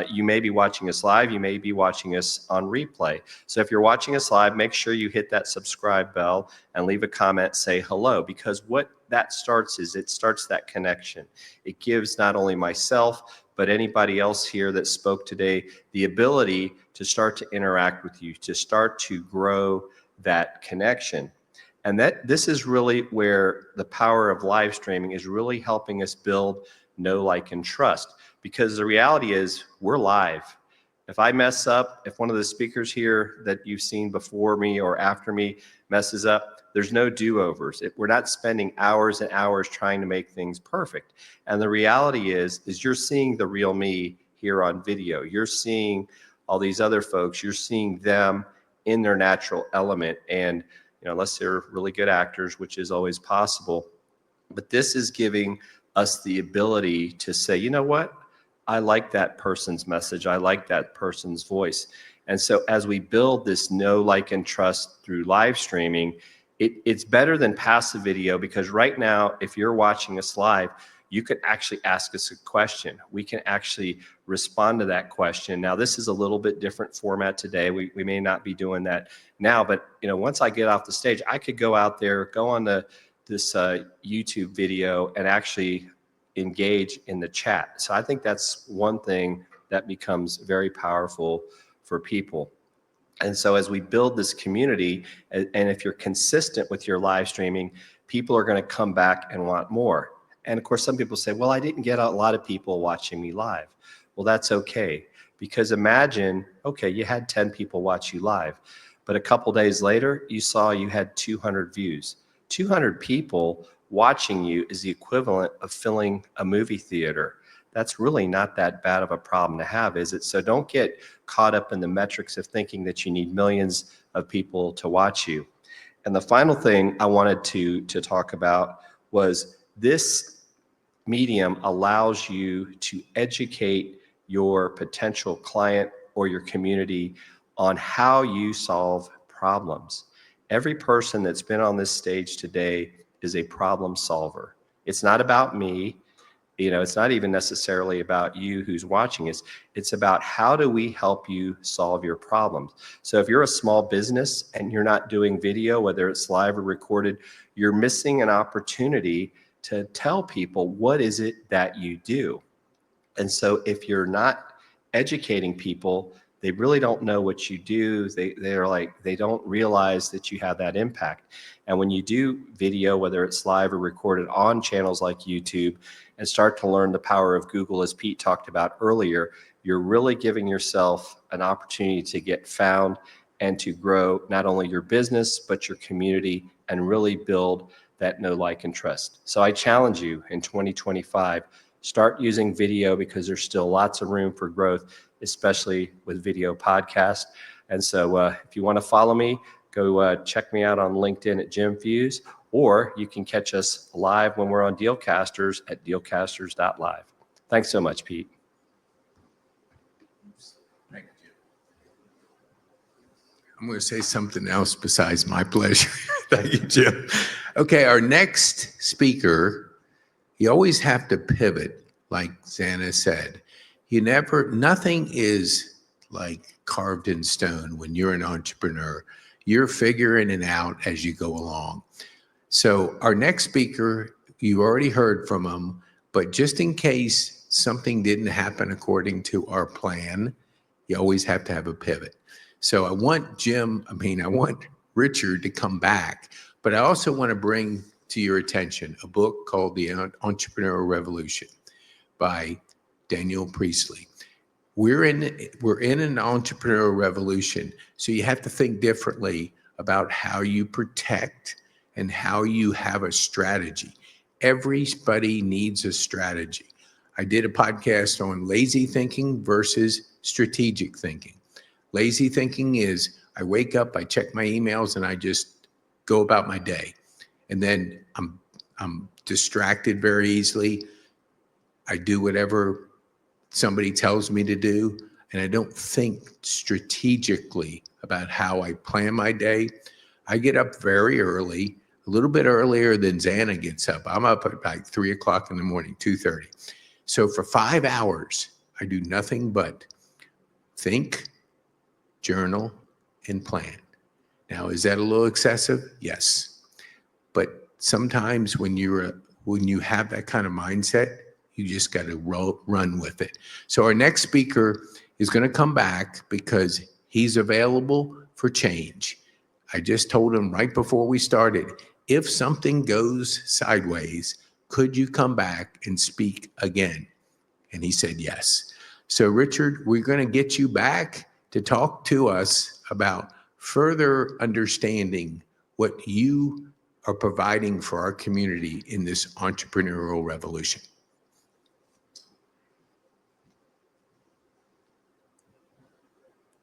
you may be watching us live, you may be watching us on replay. So if you're watching us live, make sure you hit that subscribe bell and leave a comment, say hello, because what that starts is it starts that connection. It gives not only myself, but anybody else here that spoke today, the ability to start to interact with you, to start to grow that connection. And this is really where the power of live streaming is really helping us build know, like, and trust. Because the reality is we're live. If I mess up, if one of the speakers here that you've seen before me or after me messes up, there's no do-overs. We're not spending hours and hours trying to make things perfect. And the reality is you're seeing the real me here on video. You're seeing all these other folks, you're seeing them in their natural element. And, unless they're really good actors, which is always possible, but this is giving us the ability to say, you know what? I like that person's message. I like that person's voice. And so as we build this know, like, and trust through live streaming, it's better than passive video, because right now, if you're watching us live, you can actually ask us a question. We can actually respond to that question. Now, this is a little bit different format today. We may not be doing that now, but once I get off the stage, I could go out there, go on this YouTube video and actually engage in the chat. So I think that's one thing that becomes very powerful for people. And so as we build this community, and if you're consistent with your live streaming, people are going to come back and want more. And of course, some people say, well, I didn't get a lot of people watching me live. Well, that's okay. Because imagine, okay, you had 10 people watch you live, but a couple days later, you saw you had 200 views. 200 people watching you is the equivalent of filling a movie theater. That's really not that bad of a problem to have, is it? So don't get caught up in the metrics of thinking that you need millions of people to watch you. And the final thing I wanted to talk about was this medium allows you to educate your potential client or your community on how you solve problems. Every person that's been on this stage today is a problem solver. It's not about me. It's not even necessarily about you who's watching us. It's about how do we help you solve your problems. So if you're a small business and you're not doing video, whether it's live or recorded, you're missing an opportunity to tell people what is it that you do. And so if you're not educating people, they really don't know what you do. They don't realize that you have that impact. And when you do video, whether it's live or recorded on channels like YouTube, and start to learn the power of Google, as Pete talked about earlier, you're really giving yourself an opportunity to get found and to grow not only your business, but your community, and really build that know, like, and trust. So I challenge you in 2025, start using video, because there's still lots of room for growth, especially with video podcasts. And so if you want to follow me, go check me out on LinkedIn at Jim Fuse, or you can catch us live when we're on Dealcasters at dealcasters.live. Thanks so much, Pete. Thank you. I'm going to say something else besides my pleasure. Thank you, Jim. Okay, our next speaker, you always have to pivot, like Xana said. Nothing is like carved in stone when you're an entrepreneur. You're figuring it out as you go along. So our next speaker, you already heard from him, but just in case something didn't happen according to our plan, you always have to have a pivot. So I want Richard to come back, but I also want to bring to your attention a book called The Entrepreneurial Revolution by Daniel Priestley. We're in an entrepreneurial revolution, so you have to think differently about how you protect and how you have a strategy. Everybody needs a strategy. I did a podcast on lazy thinking versus strategic thinking. Lazy thinking is I wake up, I check my emails, and I just go about my day. And then I'm distracted very easily. I do whatever somebody tells me to do, and I don't think strategically about how I plan my day. I get up very early, a little bit earlier than Xana gets up. I'm up at like 3 o'clock in the morning, 2:30. So for 5 hours, I do nothing but think, journal, and plan. Now, is that a little excessive? Yes. But sometimes when you have that kind of mindset, you just got to run with it. So our next speaker is going to come back because he's available for change. I just told him right before we started, if something goes sideways, could you come back and speak again? And he said yes. So Richard, we're going to get you back to talk to us about further understanding what you are providing for our community in this entrepreneurial revolution.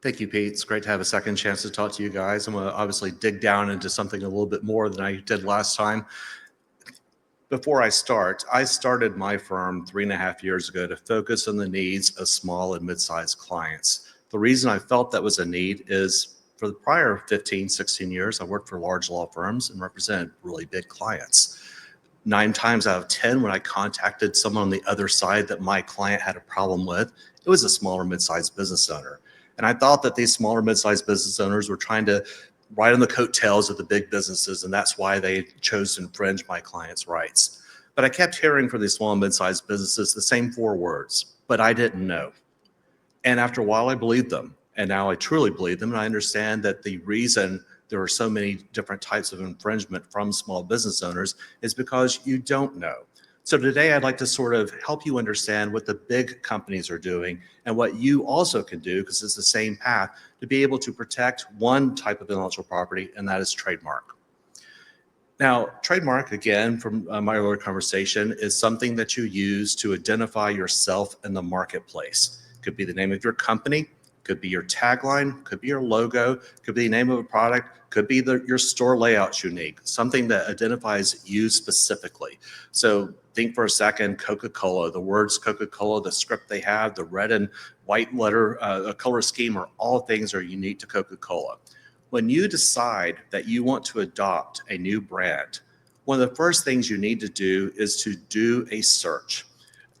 Thank you, Pete. It's great to have a second chance to talk to you guys. I'm going to obviously dig down into something a little bit more than I did last time. Before I started my firm 3.5 years ago to focus on the needs of small and mid-sized clients. The reason I felt that was a need is for the prior 15, 16 years, I worked for large law firms and represented really big clients. 9 times out of 10, when I contacted someone on the other side that my client had a problem with, it was a smaller mid-sized business owner. And I thought that these smaller mid-sized business owners were trying to ride on the coattails of the big businesses, and that's why they chose to infringe my client's rights. But I kept hearing from these small and mid-sized businesses the same 4 words, but I didn't know. And after a while, I believed them. And now I truly believe them. And I understand that the reason there are so many different types of infringement from small business owners is because you don't know. So today I'd like to sort of help you understand what the big companies are doing and what you also can do, because it's the same path, to be able to protect one type of intellectual property, and that is trademark. Now, trademark, again, from my earlier conversation, is something that you use to identify yourself in the marketplace. Could be the name of your company, could be your tagline, could be your logo, could be the name of a product, could be your store layout's unique, something that identifies you specifically. So think for a second, Coca-Cola, the words Coca-Cola, the script they have, the red and white letter color scheme are all things that are unique to Coca-Cola. When you decide that you want to adopt a new brand, one of the first things you need to do is to do a search.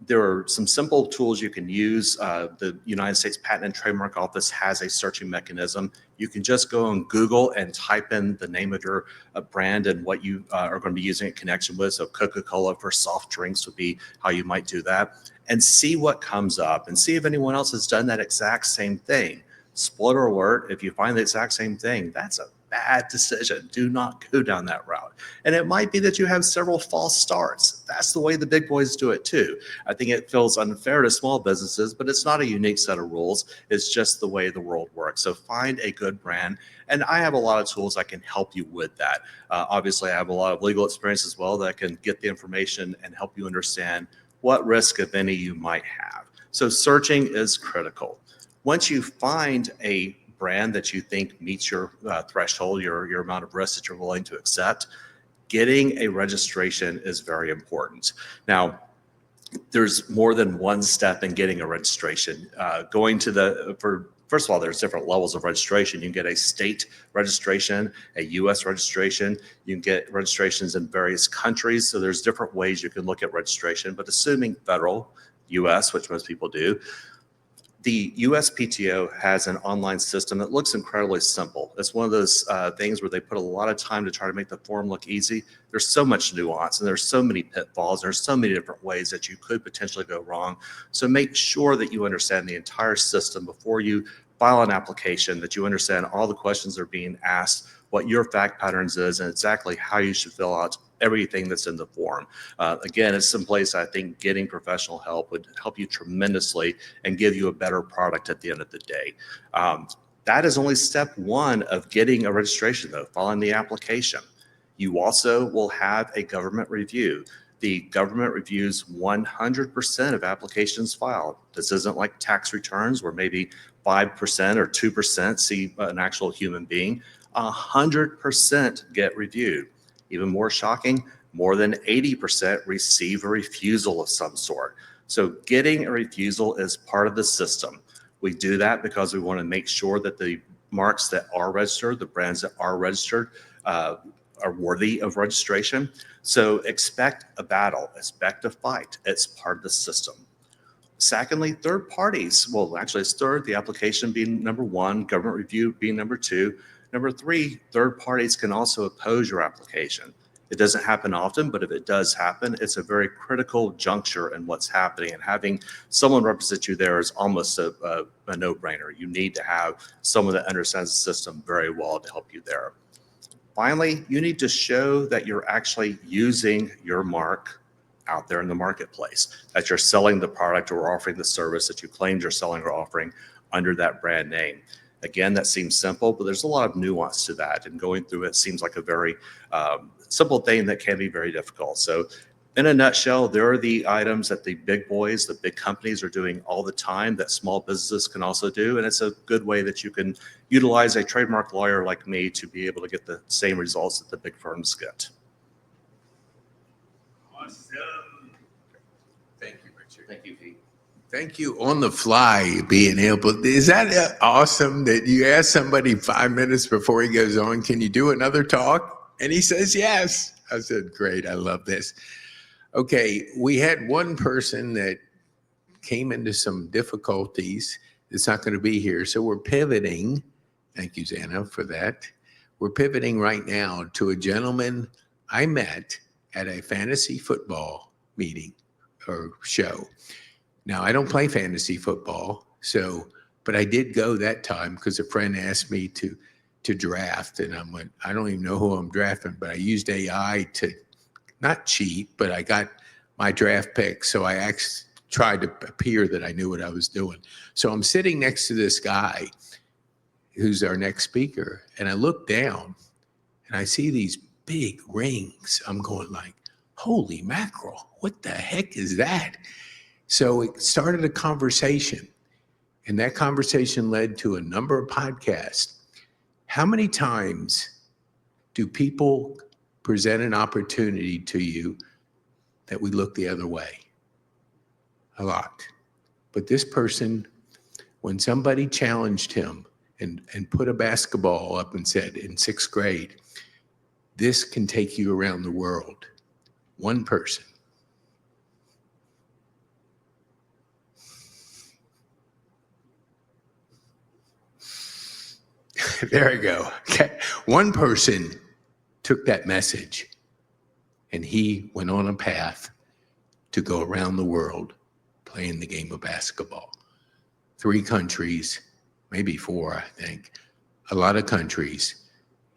There are some simple tools you can use. The United States Patent and Trademark Office has a searching mechanism. You can just go on Google and type in the name of your brand and what you are going to be using in connection with. So Coca-Cola for soft drinks would be how you might do that. And see what comes up and see if anyone else has done that exact same thing. Spoiler alert, if you find the exact same thing, that's a bad decision. Do not go down that route. And it might be that you have several false starts. That's the way the big boys do it too. I think it feels unfair to small businesses, but it's not a unique set of rules. It's just the way the world works. So find a good brand. And I have a lot of tools that can help you with that. Obviously, I have a lot of legal experience as well that can get the information and help you understand what risk, if any, you might have. So searching is critical. Once you find a brand that you think meets your threshold, your amount of risk that you're willing to accept, getting a registration is very important. Now, there's more than one step in getting a registration. First of all, there's different levels of registration. You can get a state registration, a U.S. registration. You can get registrations in various countries. So there's different ways you can look at registration, but assuming federal, U.S., which most people do, the USPTO has an online system that looks incredibly simple. It's one of those things where they put a lot of time to try to make the form look easy. There's so much nuance and there's so many pitfalls. There's so many different ways that you could potentially go wrong. So make sure that you understand the entire system before you file an application, that you understand all the questions that are being asked, what your fact patterns is, and exactly how you should fill out everything that's in the form. Again, it's some place I think getting professional help would help you tremendously and give you a better product at the end of the day. That is only step one of getting a registration though, filing the application. You also will have a government review. The government reviews 100% of applications filed. This isn't like tax returns where maybe 5% or 2% see an actual human being. 100% get reviewed. Even more shocking, more than 80% receive a refusal of some sort. So getting a refusal is part of the system. We do that because we want to make sure that the marks that are registered, the brands that are registered, are worthy of registration. So expect a battle, expect a fight. It's part of the system. Secondly, third parties. Well, actually it's third, the application being number one, government review being number two. Number three, third parties can also oppose your application. It doesn't happen often, but if it does happen, it's a very critical juncture in what's happening. And having someone represent you there is almost a no-brainer. You need to have someone that understands the system very well to help you there. Finally, you need to show that you're actually using your mark out there in the marketplace, that you're selling the product or offering the service that you claimed you're selling or offering under that brand name. Again, that seems simple, but there's a lot of nuance to that. And going through it seems like a very simple thing that can be very difficult. So In a nutshell, there are the items that the big boys, the big companies are doing all the time that small businesses can also do. And it's a good way that you can utilize a trademark lawyer like me to be able to get the same results that the big firms get. Awesome. Thank you, Richard. Thank you, Pete. Thank you on the fly being able. Is that awesome that you ask somebody 5 minutes before he goes on, can you do another talk? And he says yes. I said, great, I love this. Okay, we had one person that came into some difficulties. It's not going to be here. So we're pivoting. Thank you, Zana, for that. We're pivoting right now to a gentleman I met at a fantasy football meeting or show. Now, I don't play fantasy football, but I did go that time because a friend asked me to draft, and I'm like, I don't even know who I'm drafting, but I used AI to not cheat, but I got my draft pick, so I actually tried to appear that I knew what I was doing. So I'm sitting next to this guy who's our next speaker, and I look down, and I see these big rings. I'm going like, holy mackerel, what the heck is that? So it started a conversation, and that conversation led to a number of podcasts. How many times do people present an opportunity to you that we look the other way? A lot. But this person, when somebody challenged him and put a basketball up and said in 6th grade, this can take you around the world. One person. There we go. Okay. One person took that message and he went on a path to go around the world playing the game of basketball. 3 countries, maybe 4, I think. A lot of countries.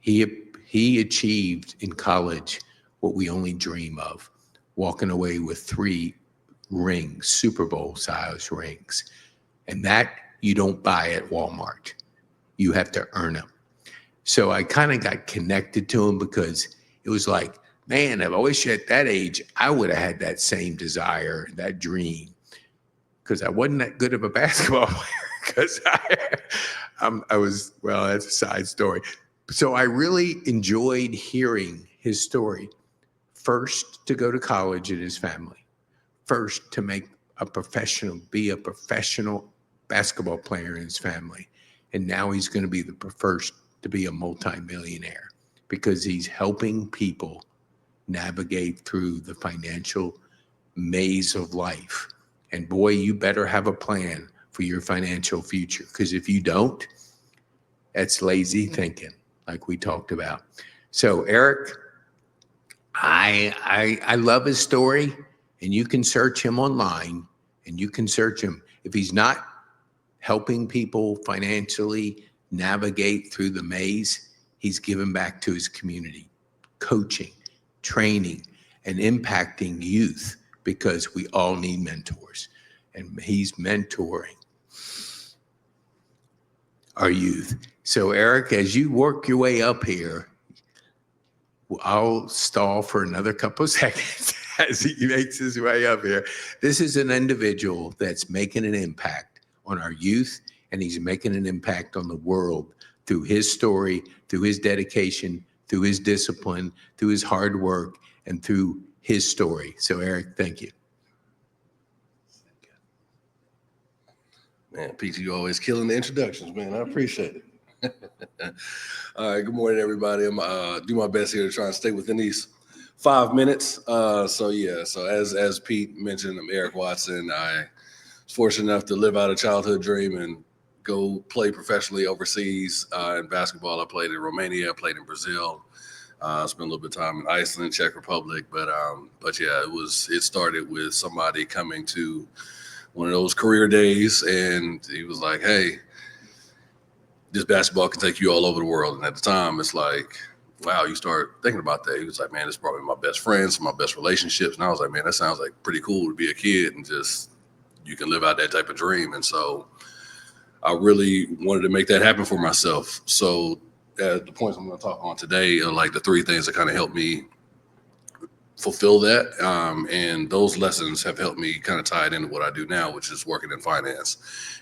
He achieved in college what we only dream of, walking away with 3 rings, Super Bowl size rings. And that you don't buy at Walmart. You have to earn them. So I kind of got connected to him because it was like, man, I wish at that age I would have had that same desire, that dream, because I wasn't that good of a basketball player. Because I was, well, that's a side story. So I really enjoyed hearing his story. First, to go to college in his family. First, to be a professional basketball player in his family. And now he's going to be the first to be a multimillionaire because he's helping people navigate through the financial maze of life. And boy, you better have a plan for your financial future, because if you don't, that's lazy thinking, like we talked about. So Eric, I love his story, and you can search him online, and you can search him. If he's not helping people financially navigate through the maze, he's giving back to his community, coaching, training, and impacting youth, because we all need mentors. And he's mentoring our youth. So Eric, as you work your way up here, I'll stall for another couple of seconds as he makes his way up here. This is an individual that's making an impact on our youth, and he's making an impact on the world through his story, through his dedication, through his discipline, through his hard work, and through his story. So Eric, thank you. Man, Pete, you always killing the introductions, man. I appreciate it. All right, good morning, everybody. I'm do my best here to try and stay within these 5 minutes. So as Pete mentioned, I'm Eric Watson. I was fortunate enough to live out a childhood dream and go play professionally overseas in basketball. I played in Romania, I played in Brazil. Spent a little bit of time in Iceland, Czech Republic, but yeah, it started with somebody coming to one of those career days, and he was like, hey, this basketball can take you all over the world. And at the time, it's like, wow, you start thinking about that. He was like, man, this is probably my best friends, my best relationships. And I was like, man, that sounds like pretty cool to be a kid and just, you can live out that type of dream. And so I really wanted to make that happen for myself. So the points I'm going to talk on today are like the 3 things that kind of helped me fulfill that. And those lessons have helped me kind of tie it into what I do now, which is working in finance.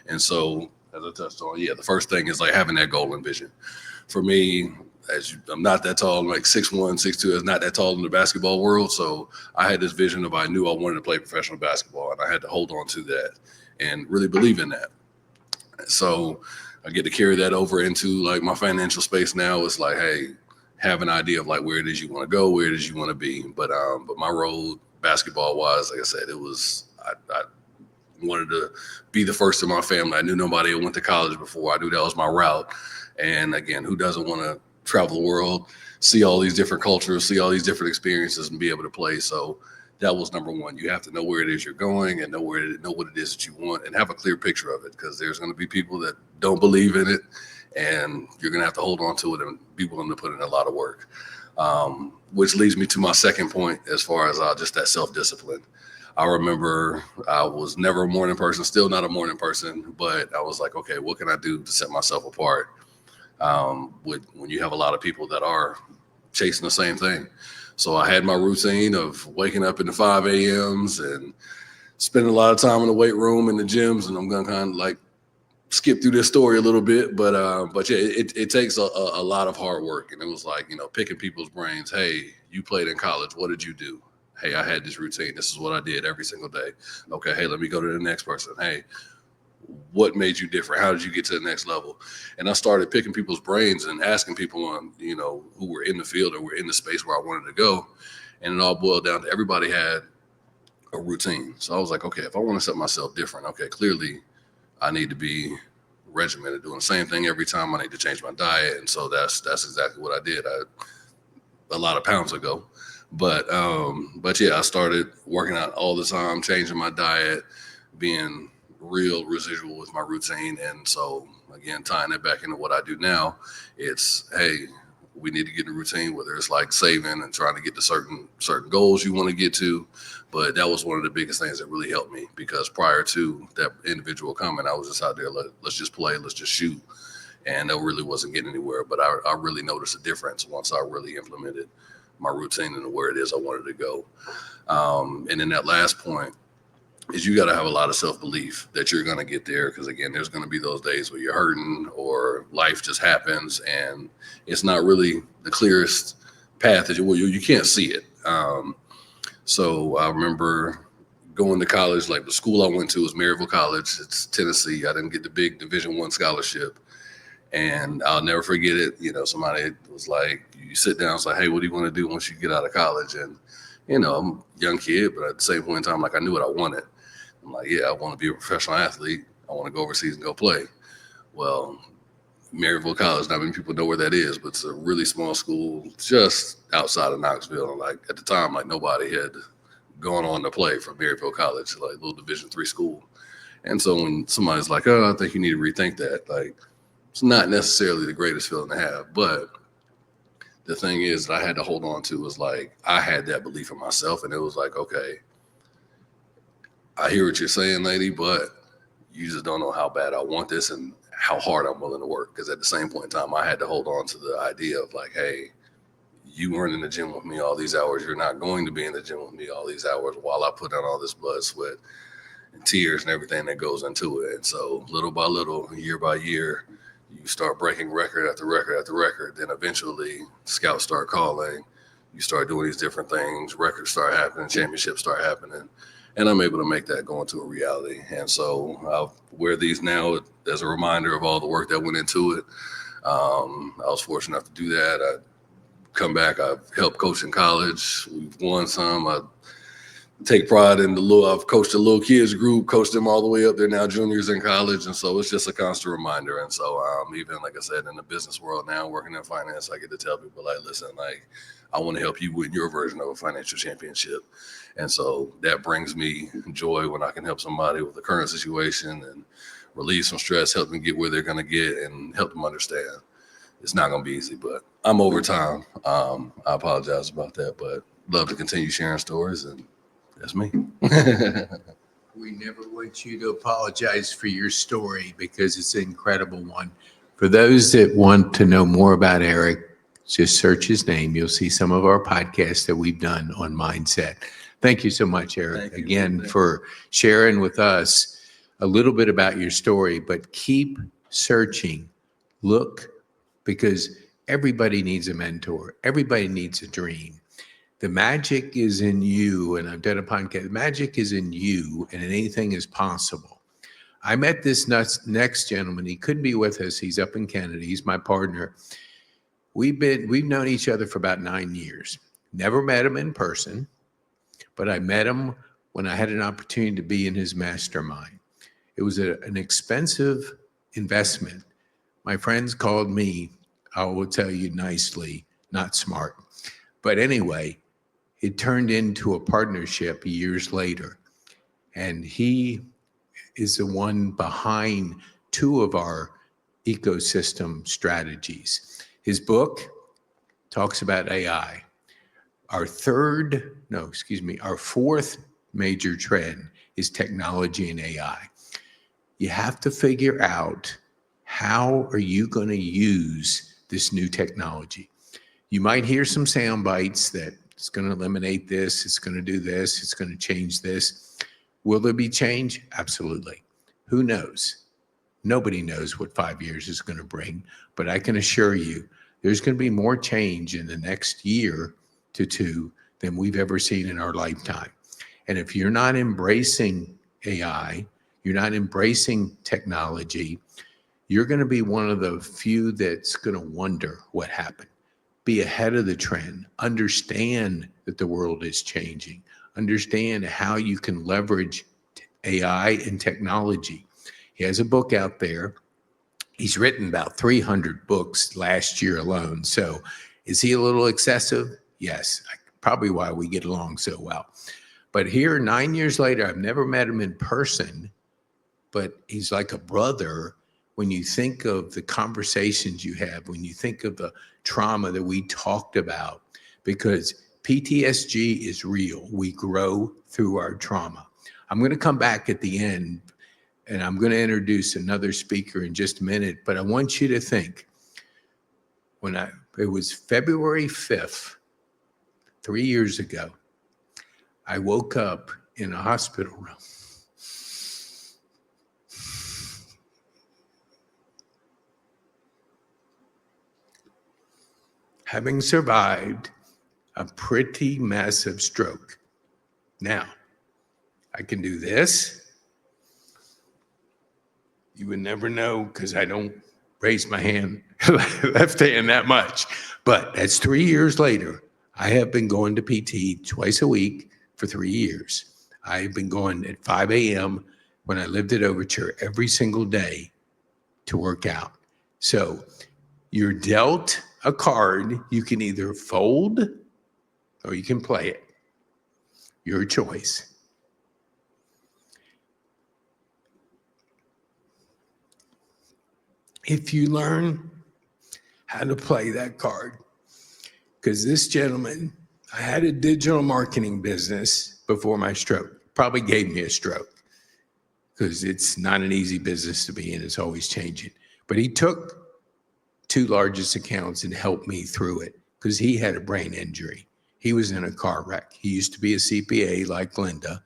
And so, as I touched on, the first thing is like having that goal and vision. For me, I'm not that tall, I'm like 6'1", 6'2", is not that tall in the basketball world. So I had this vision of I knew I wanted to play professional basketball, and I had to hold on to that and really believe in that. So I get to carry that over into like my financial space now. It's like, hey, have an idea of like where it is you want to go, where it is you want to be. But my road basketball wise, like I said, it was I wanted to be the first in my family. I knew nobody had went to college before. I knew that was my route. And again, who doesn't want to travel the world, see all these different cultures, see all these different experiences, and be able to play? So that was number one. You have to know where it is you're going and know what it is that you want, and have a clear picture of it, because there's going to be people that don't believe in it, and you're going to have to hold on to it and be willing to put in a lot of work. Which leads me to my second point, as far as just that self-discipline. I remember I was never a morning person, still not a morning person, but I was like, okay, what can I do to set myself apart when you have a lot of people that are chasing the same thing? So I had my routine of waking up in the 5 a.m.s and spending a lot of time in the weight room and the gyms. And I'm going to kind of like skip through this story a little bit, but yeah, it takes a lot of hard work. And it was like, picking people's brains. Hey, you played in college. What did you do? Hey, I had this routine. This is what I did every single day. Okay, hey, let me go to the next person. Hey, what made you different? How did you get to the next level? And I started picking people's brains and asking people on, who were in the field or were in the space where I wanted to go. And it all boiled down to everybody had a routine. So I was like, okay, if I want to set myself different, okay, clearly I need to be regimented, doing the same thing every time. I need to change my diet. And so that's exactly what I did. A lot of pounds ago. But yeah, I started working out all the time, changing my diet, being real residual with my routine. And so again, tying it back into what I do now, it's, hey, we need to get in a routine, whether it's like saving and trying to get to certain goals you want to get to. But that was one of the biggest things that really helped me, because prior to that individual coming, I was just out there, let's just play, let's just shoot. And that really wasn't getting anywhere. But I really noticed a difference once I really implemented my routine and where it is I wanted to go. And then that last point is you got to have a lot of self-belief that you're going to get there. Because again, there's going to be those days where you're hurting or life just happens and it's not really the clearest path that you can't see it. So I remember going to college, like the school I went to was Maryville College. It's Tennessee. I didn't get the big Division I scholarship. And I'll never forget it. Somebody was like, you sit down, it's like, hey, what do you want to do once you get out of college? And, I'm a young kid, but at the same point in time, like I knew what I wanted. I'm like, yeah, I want to be a professional athlete. I want to go overseas and go play. Well, Maryville College, not many people know where that is, but it's a really small school just outside of Knoxville. And like at the time, like nobody had gone on to play from Maryville College, like a little Division III school. And so when somebody's like, oh, I think you need to rethink that, like, it's not necessarily the greatest feeling to have, but the thing is that I had to hold on to was like, I had that belief in myself, and it was like, okay, I hear what you're saying, lady, but you just don't know how bad I want this and how hard I'm willing to work. Because at the same point in time, I had to hold on to the idea of like, hey, you weren't in the gym with me all these hours. You're not going to be in the gym with me all these hours while I put down all this blood, sweat, and tears and everything that goes into it. And so little by little, year by year, you start breaking record after record after record. Then eventually scouts start calling. You start doing these different things. Records start happening. Championships start happening. And I'm able to make that go into a reality. And so I'll wear these now as a reminder of all the work that went into it. I was fortunate enough to do that. I come back. I've helped coach in college. We've won some. I take pride in I've coached a little kids group, coached them all the way up. They're now juniors in college. And so it's just a constant reminder. And so even like I said, in the business world now, working in finance, I get to tell people like, listen, like I want to help you win your version of a financial championship. And so that brings me joy when I can help somebody with the current situation and relieve some stress, help them get where they're going to get and help them understand. It's not going to be easy, but I'm over time. I apologize about that, but love to continue sharing stories, and that's me. We never want you to apologize for your story because it's an incredible one. For those that want to know more about Eric, Just search his name. You'll see some of our podcasts that we've done on mindset. Thank you so much, Eric, Thank you. again, Thank you. for sharing with us a little bit about your story, but keep searching. Look, because everybody needs a mentor. Everybody needs a dream. The magic is in you, and I've done a podcast. The magic is in you, and anything is possible. I met this next gentleman. He couldn't be with us. He's up in Canada. He's my partner. We've known each other for about 9 years. Never met him in person, but I met him when I had an opportunity to be in his mastermind. It was an expensive investment. My friends called me, I will tell you nicely, not smart. But anyway, it turned into a partnership years later. And he is the one behind 2 of our ecosystem strategies. His book talks about AI. Our fourth major trend is technology and AI. You have to figure out, how are you going to use this new technology? You might hear some sound bites that it's going to eliminate this, it's going to do this, it's going to change this. Will there be change? Absolutely. Who knows? Nobody knows what 5 years is going to bring, but I can assure you there's going to be more change in the next year to 2 than we've ever seen in our lifetime. And if you're not embracing AI, you're not embracing technology, you're going to be one of the few that's going to wonder what happened. Be ahead of the trend. Understand that the world is changing. Understand how you can leverage AI and technology. He has a book out there. He's written about 300 books last year alone. So is he a little excessive? Yes, probably why we get along so well. But here, 9 years later, I've never met him in person, but he's like a brother when you think of the conversations you have, when you think of the trauma that we talked about, because PTSD is real. We grow through our trauma. I'm going to come back at the end, and I'm going to introduce another speaker in just a minute, but I want you to think, it was February 5th, 3 years ago, I woke up in a hospital room. Having survived a pretty massive stroke. Now, I can do this. You would never know because I don't raise my hand, left hand that much. But that's 3 years later. I have been going to PT twice a week for 3 years. I've been going at 5 a.m. when I lived at Overture every single day to work out. So you're dealt a card. You can either fold or you can play it. Your choice. If you learn how to play that card, because this gentleman, I had a digital marketing business before my stroke, probably gave me a stroke because it's not an easy business to be in. It's always changing. But he took 2 largest accounts and helped me through it because he had a brain injury. He was in a car wreck. He used to be a CPA like Glenda.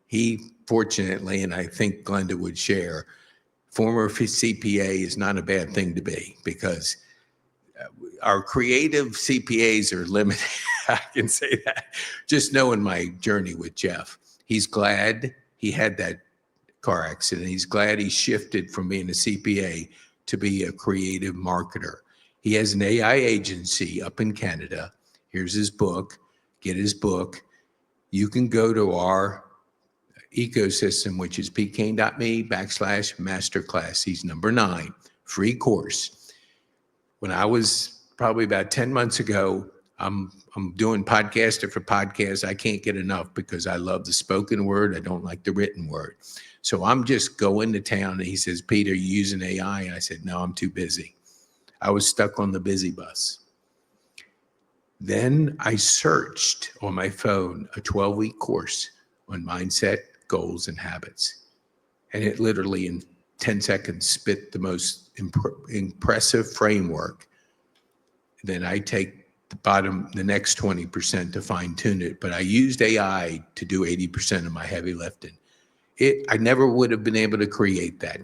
He fortunately, and I think Glenda would share, former CPA is not a bad thing to be because our creative CPAs are limited. I can say that. Just knowing my journey with Jeff. He's glad he had that car accident. He's glad he shifted from being a CPA to be a creative marketer. He has an AI agency up in Canada. Here's his book. Get his book. You can go to our ecosystem, which is PeteKane.me/masterclass. He's number 9, free course. When I was probably about 10 months ago, I'm doing podcast after podcast. I can't get enough because I love the spoken word. I don't like the written word. So I'm just going to town. And he says, Pete, are you using AI? And I said, no, I'm too busy. I was stuck on the busy bus. Then I searched on my phone a 12-week course on mindset, goals, and habits. And it literally in 10 seconds spit the most impressive framework. Then I take the next 20% to fine tune it. But I used AI to do 80% of my heavy lifting. I never would have been able to create that.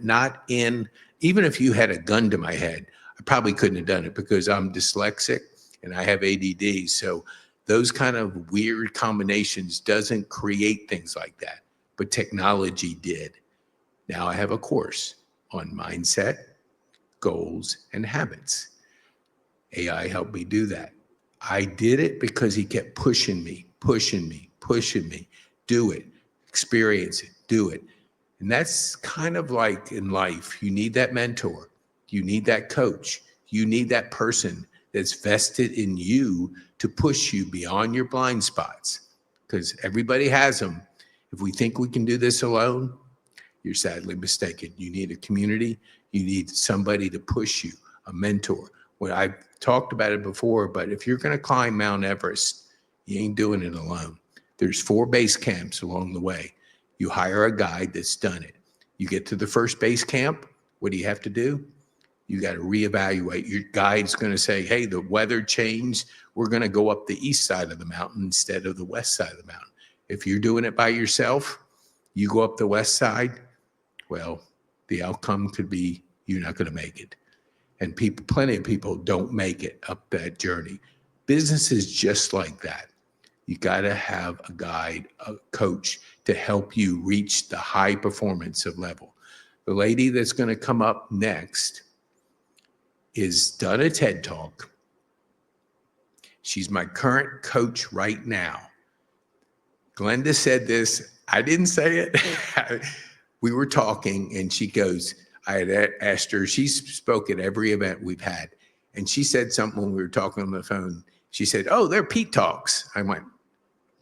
Even if you had a gun to my head, I probably couldn't have done it because I'm dyslexic and I have ADD. So those kind of weird combinations doesn't create things like that. But technology did. Now I have a course on mindset, goals, and habits. AI helped me do that. I did it because he kept pushing me. Do it, experience it, do it. And that's kind of like in life. You need that mentor. You need that coach. You need that person that's vested in you to push you beyond your blind spots, because everybody has them. If we think we can do this alone, you're sadly mistaken. You need a community. You need somebody to push you, a mentor. Well, I've talked about it before, but if you're going to climb Mount Everest, you ain't doing it alone. There's 4 base camps along the way. You hire a guide that's done it. You get to the first base camp. What do you have to do? You got to reevaluate. Your guide's going to say, hey, the weather changed. We're going to go up the east side of the mountain instead of the west side of the mountain. If you're doing it by yourself, you go up the west side, well, the outcome could be you're not going to make it. And plenty of people don't make it up that journey. Business is just like that. You got to have a guide, a coach to help you reach the high performance of level. The lady that's going to come up next is done a TED Talk. She's my current coach right now. Glenda said this. I didn't say it. We were talking and she goes, I had asked her, she's spoke at every event we've had. And she said something when we were talking on the phone. She said, oh, they're Pete Talks. I went,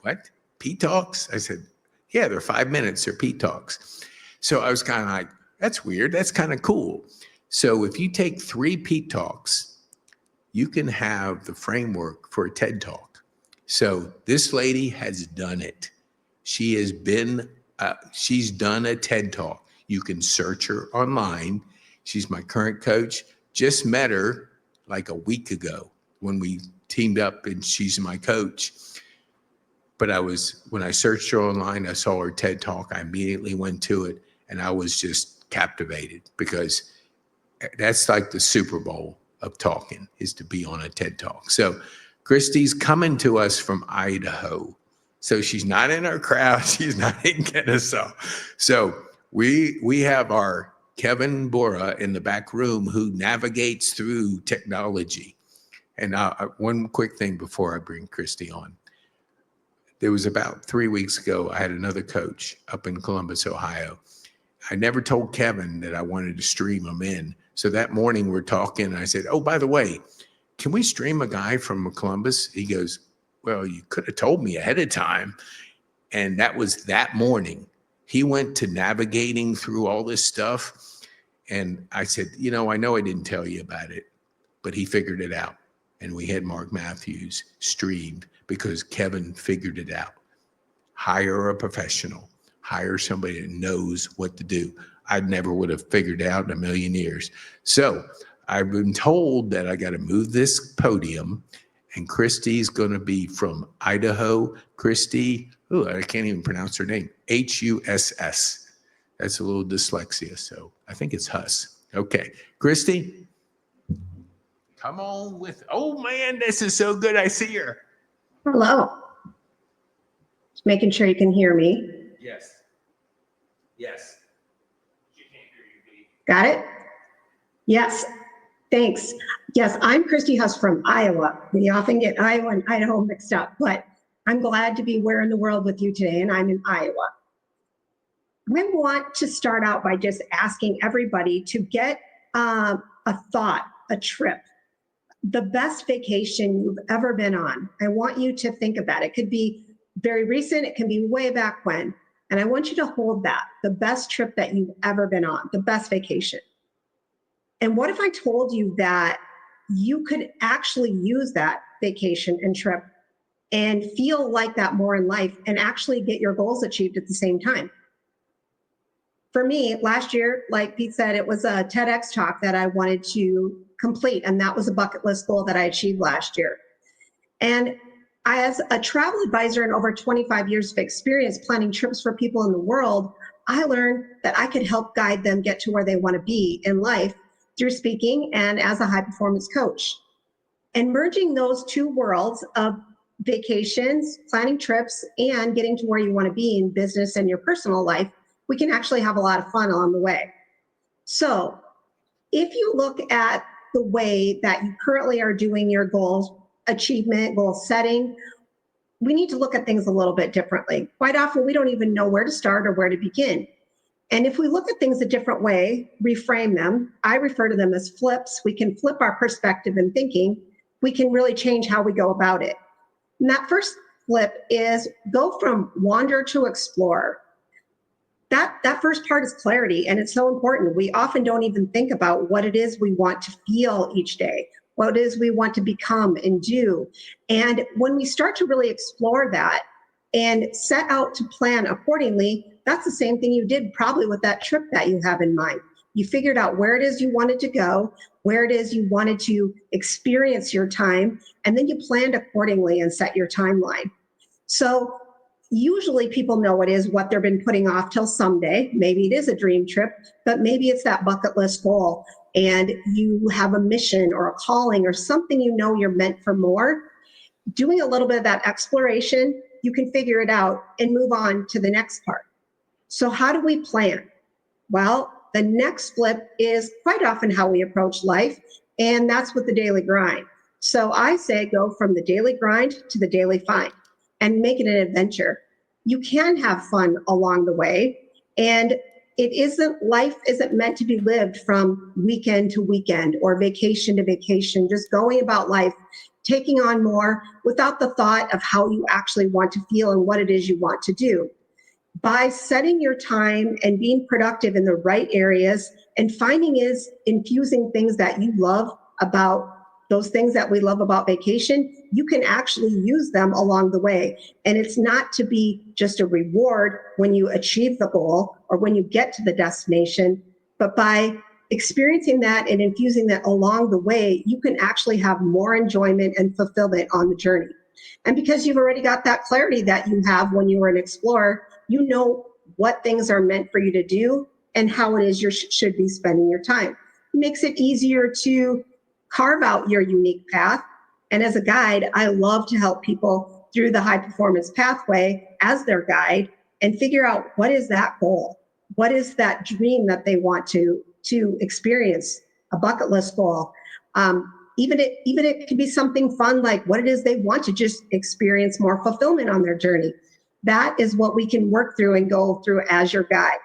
what? Pete Talks? I said, yeah, they're 5 minutes. They're Pete Talks. So I was kind of like, that's weird. That's kind of cool. So if you take 3 Pete Talks, you can have the framework for a TED Talk. So this lady has done it. She has been, she's done a TED Talk. You can search her online. She's my current coach. Just met her like a week ago when we teamed up and she's my coach. But when I searched her online, I saw her TED Talk. I immediately went to it and I was just captivated because that's like the Super Bowl of talking, is to be on a TED Talk. So Christy's coming to us from Idaho. So she's not in our crowd. She's not in Kennesaw. So we have our Kevin Bora in the back room who navigates through technology. And one quick thing before I bring Christy on. There was about 3 weeks ago, I had another coach up in Columbus, Ohio. I never told Kevin that I wanted to stream him in. So that morning we're talking and I said, oh, by the way, can we stream a guy from Columbus? He goes, well, you could have told me ahead of time. And that was that morning. He went to navigating through all this stuff. And I said, I know I didn't tell you about it, but he figured it out. And we had Mark Matthews streamed because Kevin figured it out. Hire a professional. Hire somebody that knows what to do. I never would have figured it out in a million years. So I've been told that I got to move this podium, and Christy's going to be from Idaho. Christy, I can't even pronounce her name. Huss. That's a little dyslexia, so I think it's Huss. Okay, Christy, come on with. Oh man, this is so good. I see her. Hello. Just making sure you can hear me. Yes. She can't hear you, Pete. Got it? Yes. Thanks. Yes, I'm Christy Huss from Iowa. We often get Iowa and Idaho mixed up, but I'm glad to be where in the world with you today, and I'm in Iowa. I want to start out by just asking everybody to get a thought, a trip, the best vacation you've ever been on. I want you to think of that. It could be very recent. It can be way back when. And I want you to hold that, the best trip that you've ever been on, the best vacation. And what if I told you that you could actually use that vacation and trip and feel like that more in life and actually get your goals achieved at the same time? For me, last year, like Pete said, it was a TEDx talk that I wanted to complete, and that was a bucket list goal that I achieved last year. And as a travel advisor and over 25 years of experience planning trips for people in the world, I learned that I could help guide them get to where they want to be in life through speaking and as a high performance coach. And merging those two worlds of vacations, planning trips, and getting to where you want to be in business and your personal life, we can actually have a lot of fun along the way. So if you look at the way that you currently are doing your goals achievement, goal setting, we need to look at things a little bit differently. Quite often, we don't even know where to start or where to begin. And if we look at things a different way, reframe them, I refer to them as flips. We can flip our perspective and thinking. We can really change how we go about it. And that first flip is go from wander to explore. That first part is clarity, and it's so important. We often don't even think about what it is we want to feel each day, what it is we want to become and do. And when we start to really explore that and set out to plan accordingly, that's the same thing you did probably with that trip that you have in mind. You figured out where it is you wanted to go, where it is you wanted to experience your time, and then you planned accordingly and set your timeline. So usually people know it is what they've been putting off till someday. Maybe it is a dream trip, but maybe it's that bucket list goal and you have a mission or a calling or something you know you're meant for more. Doing a little bit of that exploration, you can figure it out and move on to the next part. So how do we plan? Well, the next flip is quite often how we approach life, and that's with the daily grind. So I say go from the daily grind to the daily find and make it an adventure. You can have fun along the way, and life isn't meant to be lived from weekend to weekend or vacation to vacation, just going about life, taking on more without the thought of how you actually want to feel and what it is you want to do. By setting your time and being productive in the right areas and infusing things that you love about those things that we love about vacation, you can actually use them along the way. And it's not to be just a reward when you achieve the goal or when you get to the destination, but by experiencing that and infusing that along the way, you can actually have more enjoyment and fulfillment on the journey. And because you've already got that clarity that you have when you were an explorer, you know what things are meant for you to do and how it is you should be spending your time. It makes it easier to carve out your unique path. And as a guide, I love to help people through the high performance pathway as their guide and figure out what is that goal? What is that dream that they want to experience, a bucket list goal? Even it could be something fun like what it is they want to just experience more fulfillment on their journey. That is what we can work through and go through as your guide.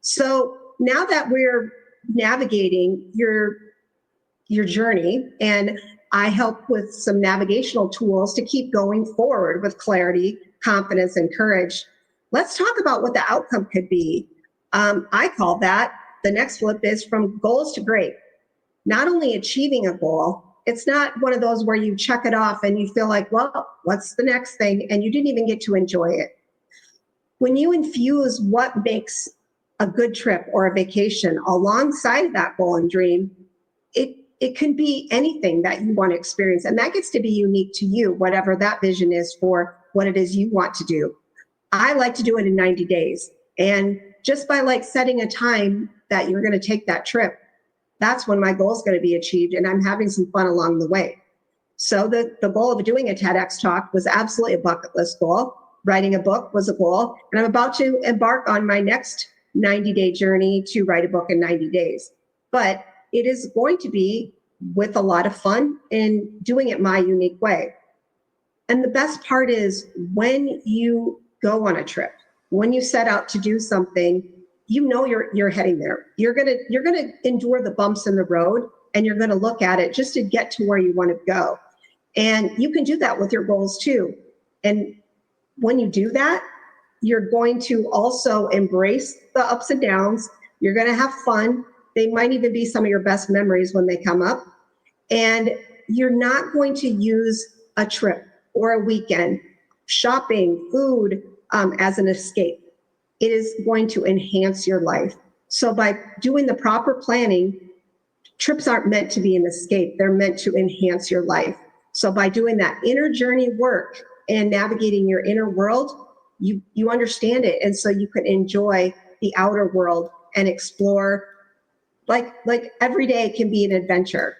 So now that we're navigating your journey, and I help with some navigational tools to keep going forward with clarity, confidence, and courage, let's talk about what the outcome could be. I call that the next flip is from goals to great. Not only achieving a goal, it's not one of those where you check it off and you feel like, well, what's the next thing? And you didn't even get to enjoy it. When you infuse what makes a good trip or a vacation alongside that goal and dream, it can be anything that you want to experience. And that gets to be unique to you, whatever that vision is for what it is you want to do. I like to do it in 90 days. And just by setting a time that you're going to take that trip, that's when my goal is going to be achieved, and I'm having some fun along the way. So the goal of doing a TEDx talk was absolutely a bucket list goal. Writing a book was a goal, and I'm about to embark on my next 90-day journey to write a book in 90 days. But it is going to be with a lot of fun and doing it my unique way. And the best part is when you go on a trip, when you set out to do something, you know you're heading there. You're gonna endure the bumps in the road, and you're gonna look at it just to get to where you want to go. And you can do that with your goals too. And when you do that, you're going to also embrace the ups and downs. You're gonna have fun. They might even be some of your best memories when they come up. And you're not going to use a trip or a weekend, shopping, food, as an escape. It is going to enhance your life. So by doing the proper planning, trips aren't meant to be an escape. They're meant to enhance your life. So by doing that inner journey work and navigating your inner world, you understand it. And so you can enjoy the outer world and explore, like every day can be an adventure.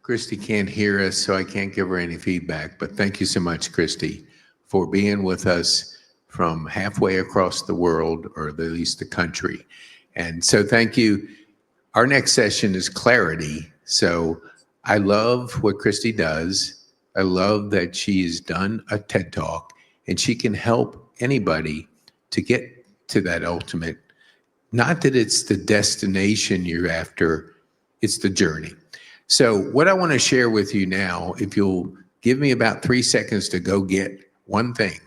Christy can't hear us, so I can't give her any feedback, but thank you so much, Christy, for being with us from halfway across the world, or at least the country. And so thank you. Our next session is clarity. So I love what Christy does. I love that she's done a TED Talk, and she can help anybody to get to that ultimate. Not that it's the destination you're after, it's the journey. So what I want to share with you now, if you'll give me about 3 seconds to go get one thing.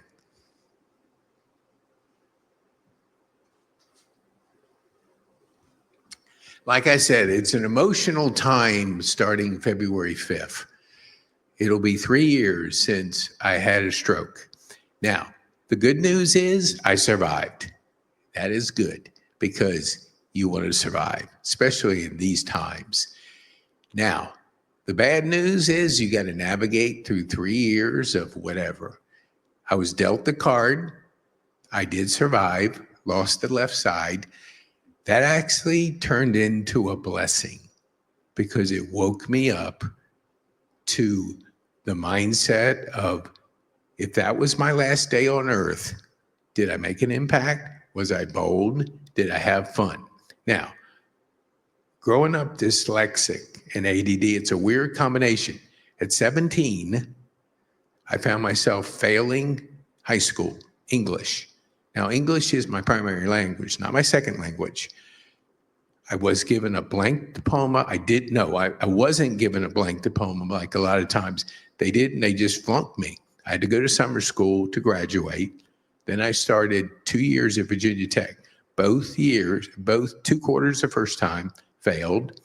Like I said, it's an emotional time starting February 5th. It'll be 3 years since I had a stroke. Now, the good news is I survived. That is good, because you want to survive, especially in these times. Now, the bad news is you got to navigate through 3 years of whatever. I was dealt the card. I did survive, lost the left side. That actually turned into a blessing, because it woke me up to the mindset of, if that was my last day on earth, did I make an impact? Was I bold? Did I have fun? Now, growing up dyslexic and ADD, it's a weird combination. At 17, I found myself failing high school English. Now, English is my primary language, not my second language. I was given a blank diploma. I wasn't given a blank diploma like a lot of times. They didn't, they just flunked me. I had to go to summer school to graduate. Then I started 2 years at Virginia Tech. Both 2 quarters the first time, failed.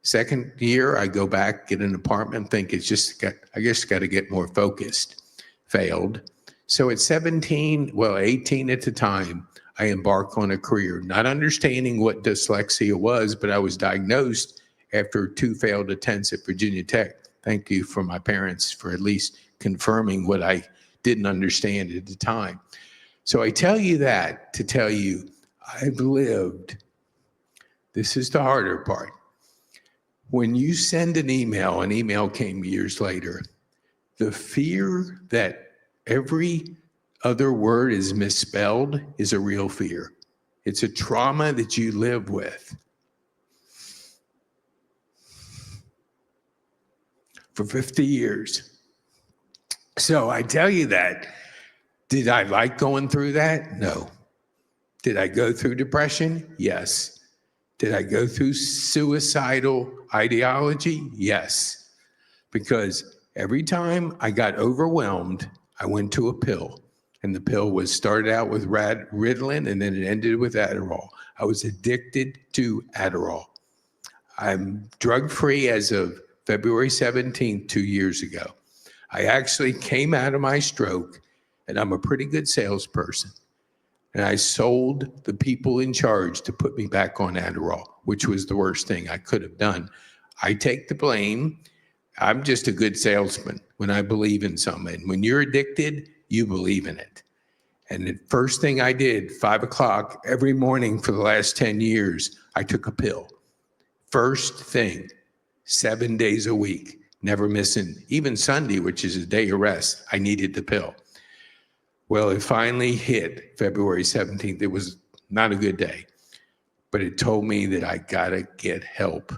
Second year, I go back, get an apartment, think I just got to get more focused. Failed. So at 18 at the time, I embarked on a career, not understanding what dyslexia was, but I was diagnosed after 2 failed attempts at Virginia Tech. Thank you for my parents for at least confirming what I didn't understand at the time. So I tell you that to tell you I've lived. This is the harder part. When you send an email came years later, the fear that every other word is misspelled is a real fear. It's a trauma that you live with. For 50 years. So I tell you that. Did I like going through that? No. Did I go through depression? Yes. Did I go through suicidal ideology? Yes. Because every time I got overwhelmed, I went to a pill. And the pill started out with Ritalin, and then it ended with Adderall. I was addicted to Adderall. I'm drug-free as of February 17th, 2 years ago. I actually came out of my stroke, and I'm a pretty good salesperson. And I sold the people in charge to put me back on Adderall, which was the worst thing I could have done. I take the blame. I'm just a good salesman when I believe in something. When you're addicted, you believe in it. And the first thing I did, 5 o'clock every morning for the last 10 years, I took a pill. First thing, 7 days a week, never missing, even Sunday, which is a day of rest, I needed the pill. Well, it finally hit February 17th. It was not a good day, but it told me that I gotta get help.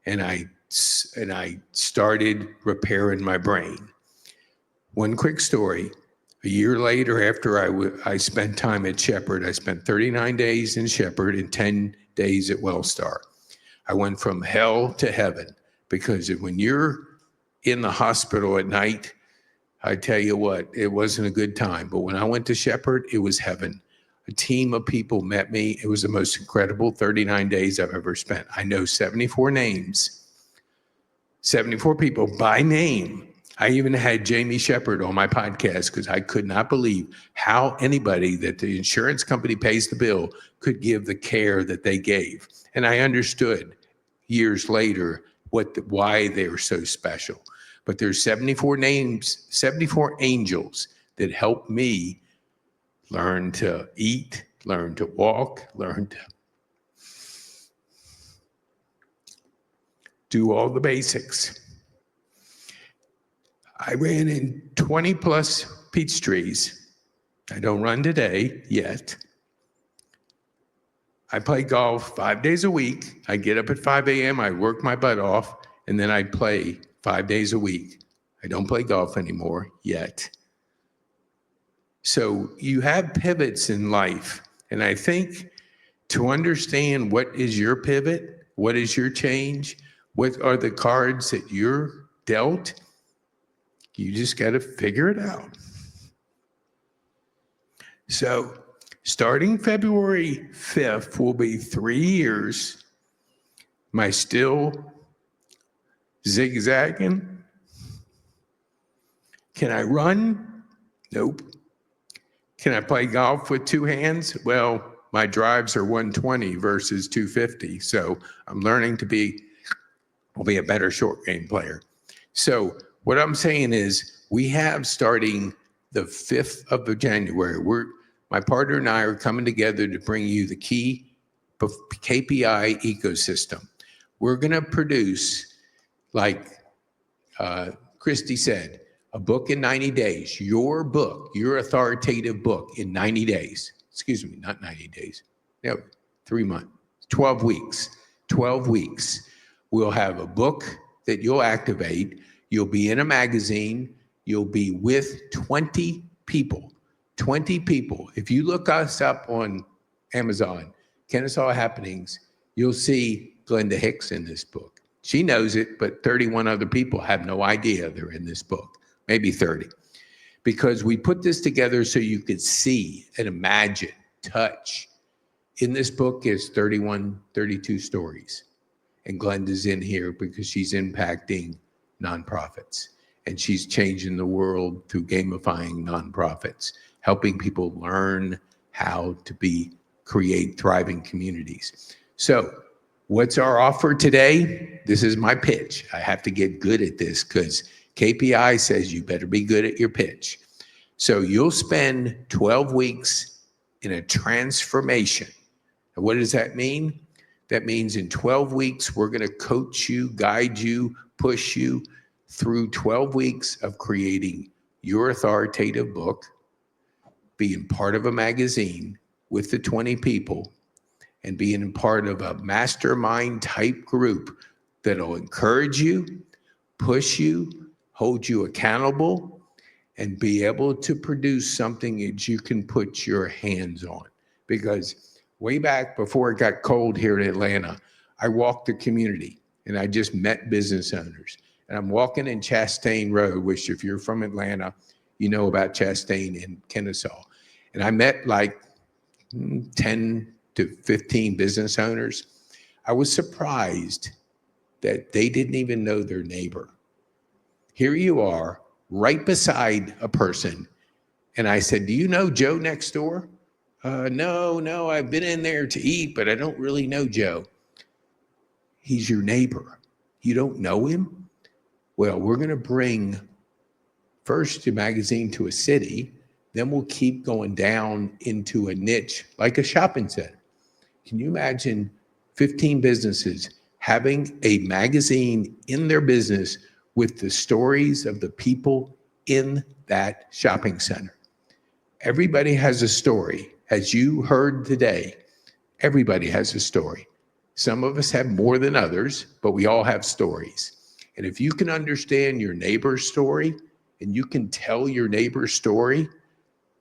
And I started repairing my brain. One quick story. A year later, after I spent time at Shepherd, I spent 39 days in Shepherd and 10 days at Wellstar. I went from hell to heaven, because when you're in the hospital at night, I tell you what, it wasn't a good time. But when I went to Shepherd, it was heaven. A team of people met me. It was the most incredible 39 days I've ever spent. I know 74 names, 74 people by name. I even had Jamie Shepard on my podcast because I could not believe how anybody that the insurance company pays the bill could give the care that they gave. And I understood years later why they were so special. But there's 74 names, 74 angels that help me learn to eat, learn to walk, learn to do all the basics. I ran in 20 plus peach trees. I don't run today yet. I play golf 5 days a week. I get up at 5 a.m., I work my butt off, and then I play 5 days a week. I don't play golf anymore yet. So you have pivots in life. And I think to understand what is your pivot, what is your change, what are the cards that you're dealt, you just got to figure it out. So starting February 5th will be 3 years. Am I still zigzagging? Can I run? Nope. Can I play golf with two hands? Well, my drives are 120 versus 250. So I'm learning I'll be a better short game player. So what I'm saying is we have starting the 5th of January, my partner and I are coming together to bring you the key KPI ecosystem. We're going to produce, like Christy said, a book in 90 days, your book, your authoritative book in 90 days. Excuse me, not 90 days. No, 3 months, 12 weeks. 12 weeks. We'll have a book that you'll activate. You'll be in a magazine. You'll be with 20 people. 20 people. If you look us up on Amazon, Kennesaw Happenings, you'll see Glenda Hicks in this book. She knows it, but 31 other people have no idea they're in this book. Maybe 30, because we put this together so you could see and imagine, touch. In this book is 32 stories. And Glenda's in here because she's impacting nonprofits. And she's changing the world through gamifying nonprofits, helping people learn how to create thriving communities. So what's our offer today? This is my pitch. I have to get good at this because KPI says you better be good at your pitch. So you'll spend 12 weeks in a transformation. And what does that mean? That means in 12 weeks, we're going to coach you, guide you, push you through 12 weeks of creating your authoritative book, being part of a magazine with the 20 people, and being part of a mastermind type group that'll encourage you, push you, hold you accountable, and be able to produce something that you can put your hands on. Because way back before it got cold here in Atlanta, I walked the community and I just met business owners. And I'm walking in Chastain Road, which if you're from Atlanta, you know about Chastain in Kennesaw. And I met like 10 to 15 business owners. I was surprised that they didn't even know their neighbor. Here you are, right beside a person. And I said, do you know Joe next door? No, I've been in there to eat, but I don't really know Joe. He's your neighbor. You don't know him? Well, we're going to bring first the magazine to a city, then we'll keep going down into a niche like a shopping center. Can you imagine 15 businesses having a magazine in their business with the stories of the people in that shopping center? Everybody has a story. As you heard today, everybody has a story. Some of us have more than others, but we all have stories. And if you can understand your neighbor's story and you can tell your neighbor's story,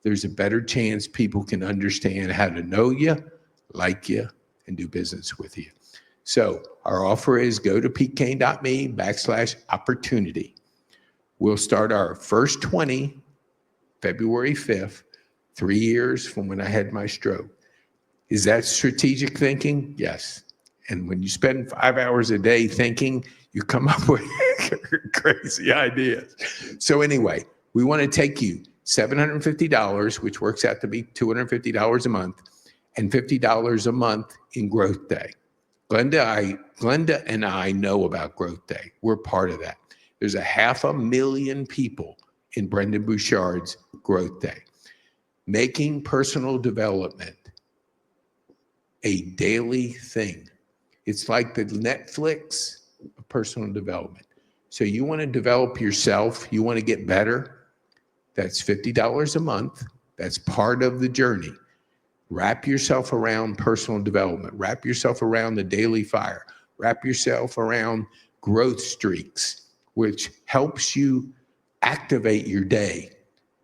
there's a better chance people can understand how to know you, like you, and do business with you. So our offer is go to PeteKane.me/opportunity. We'll start our first 20 February 5th, 3 years from when I had my stroke. Is that strategic thinking? Yes. And when you spend 5 hours a day thinking, you come up with crazy ideas. So anyway, we want to take you $750, which works out to be $250 a month, and $50 a month in Growth Day. Glenda and I know about Growth Day. We're part of that. There's 500,000 people in Brendan Bouchard's Growth Day. Making personal development a daily thing. It's like the Netflix of personal development. So you want to develop yourself, you want to get better, that's $50 a month. That's part of the journey. Wrap yourself around personal development. Wrap yourself around the daily fire. Wrap yourself around growth streaks, which helps you activate your day.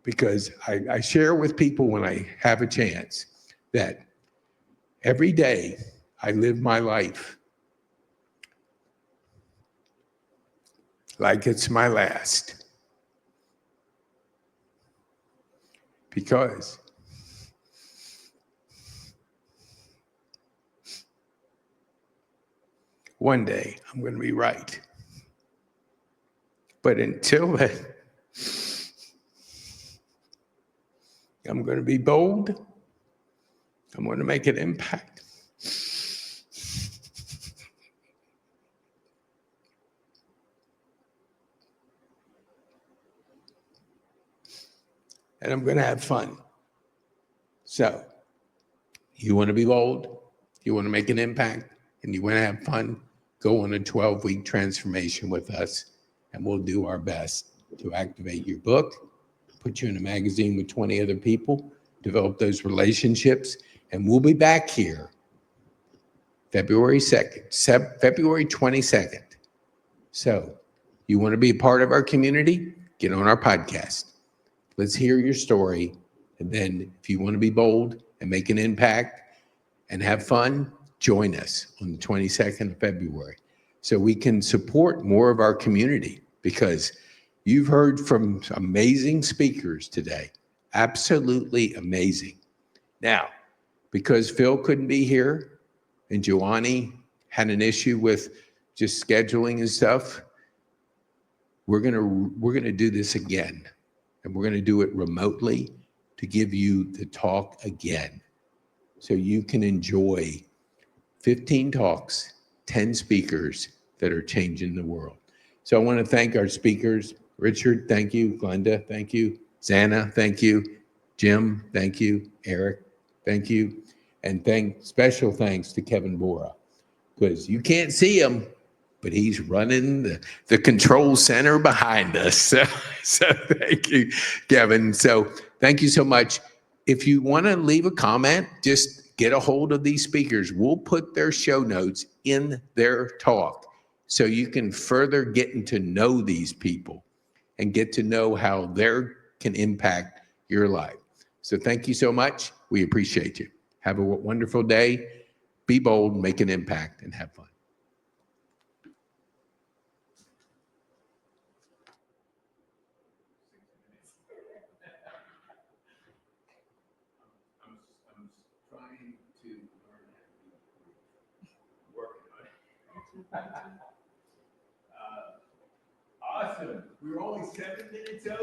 Because I share with people when I have a chance that every day I live my life like it's my last. Because one day I'm going to be right. But until then, I'm going to be bold. I'm going to make an impact. And I'm going to have fun. So, you want to be bold, you want to make an impact, and you want to have fun, go on a 12-week transformation with us, and we'll do our best to activate your book, put you in a magazine with 20 other people, develop those relationships, and we'll be back here February 22nd. So, you want to be a part of our community? Get on our podcast. Let's hear your story. And then if you want to be bold and make an impact and have fun, join us on the 22nd of February so we can support more of our community, because you've heard from amazing speakers today. Absolutely amazing. Now, because Phil couldn't be here and Joannie had an issue with just scheduling and stuff, we're gonna do this again. And we're going to do it remotely to give you the talk again. So you can enjoy 15 talks, 10 speakers that are changing the world. So I want to thank our speakers. Richard, thank you. Glenda, thank you. Xana, thank you. Jim, thank you. Eric, thank you. And special thanks to Kevin Bora, because you can't see him, but he's running the control center behind us. So thank you, Kevin. So thank you so much. If you want to leave a comment, just get a hold of these speakers. We'll put their show notes in their talk so you can further get to know these people and get to know how they can impact your life. So thank you so much. We appreciate you. Have a wonderful day. Be bold, make an impact, and have fun. Trying to learn how to work on it. Awesome. We're only 7 minutes over.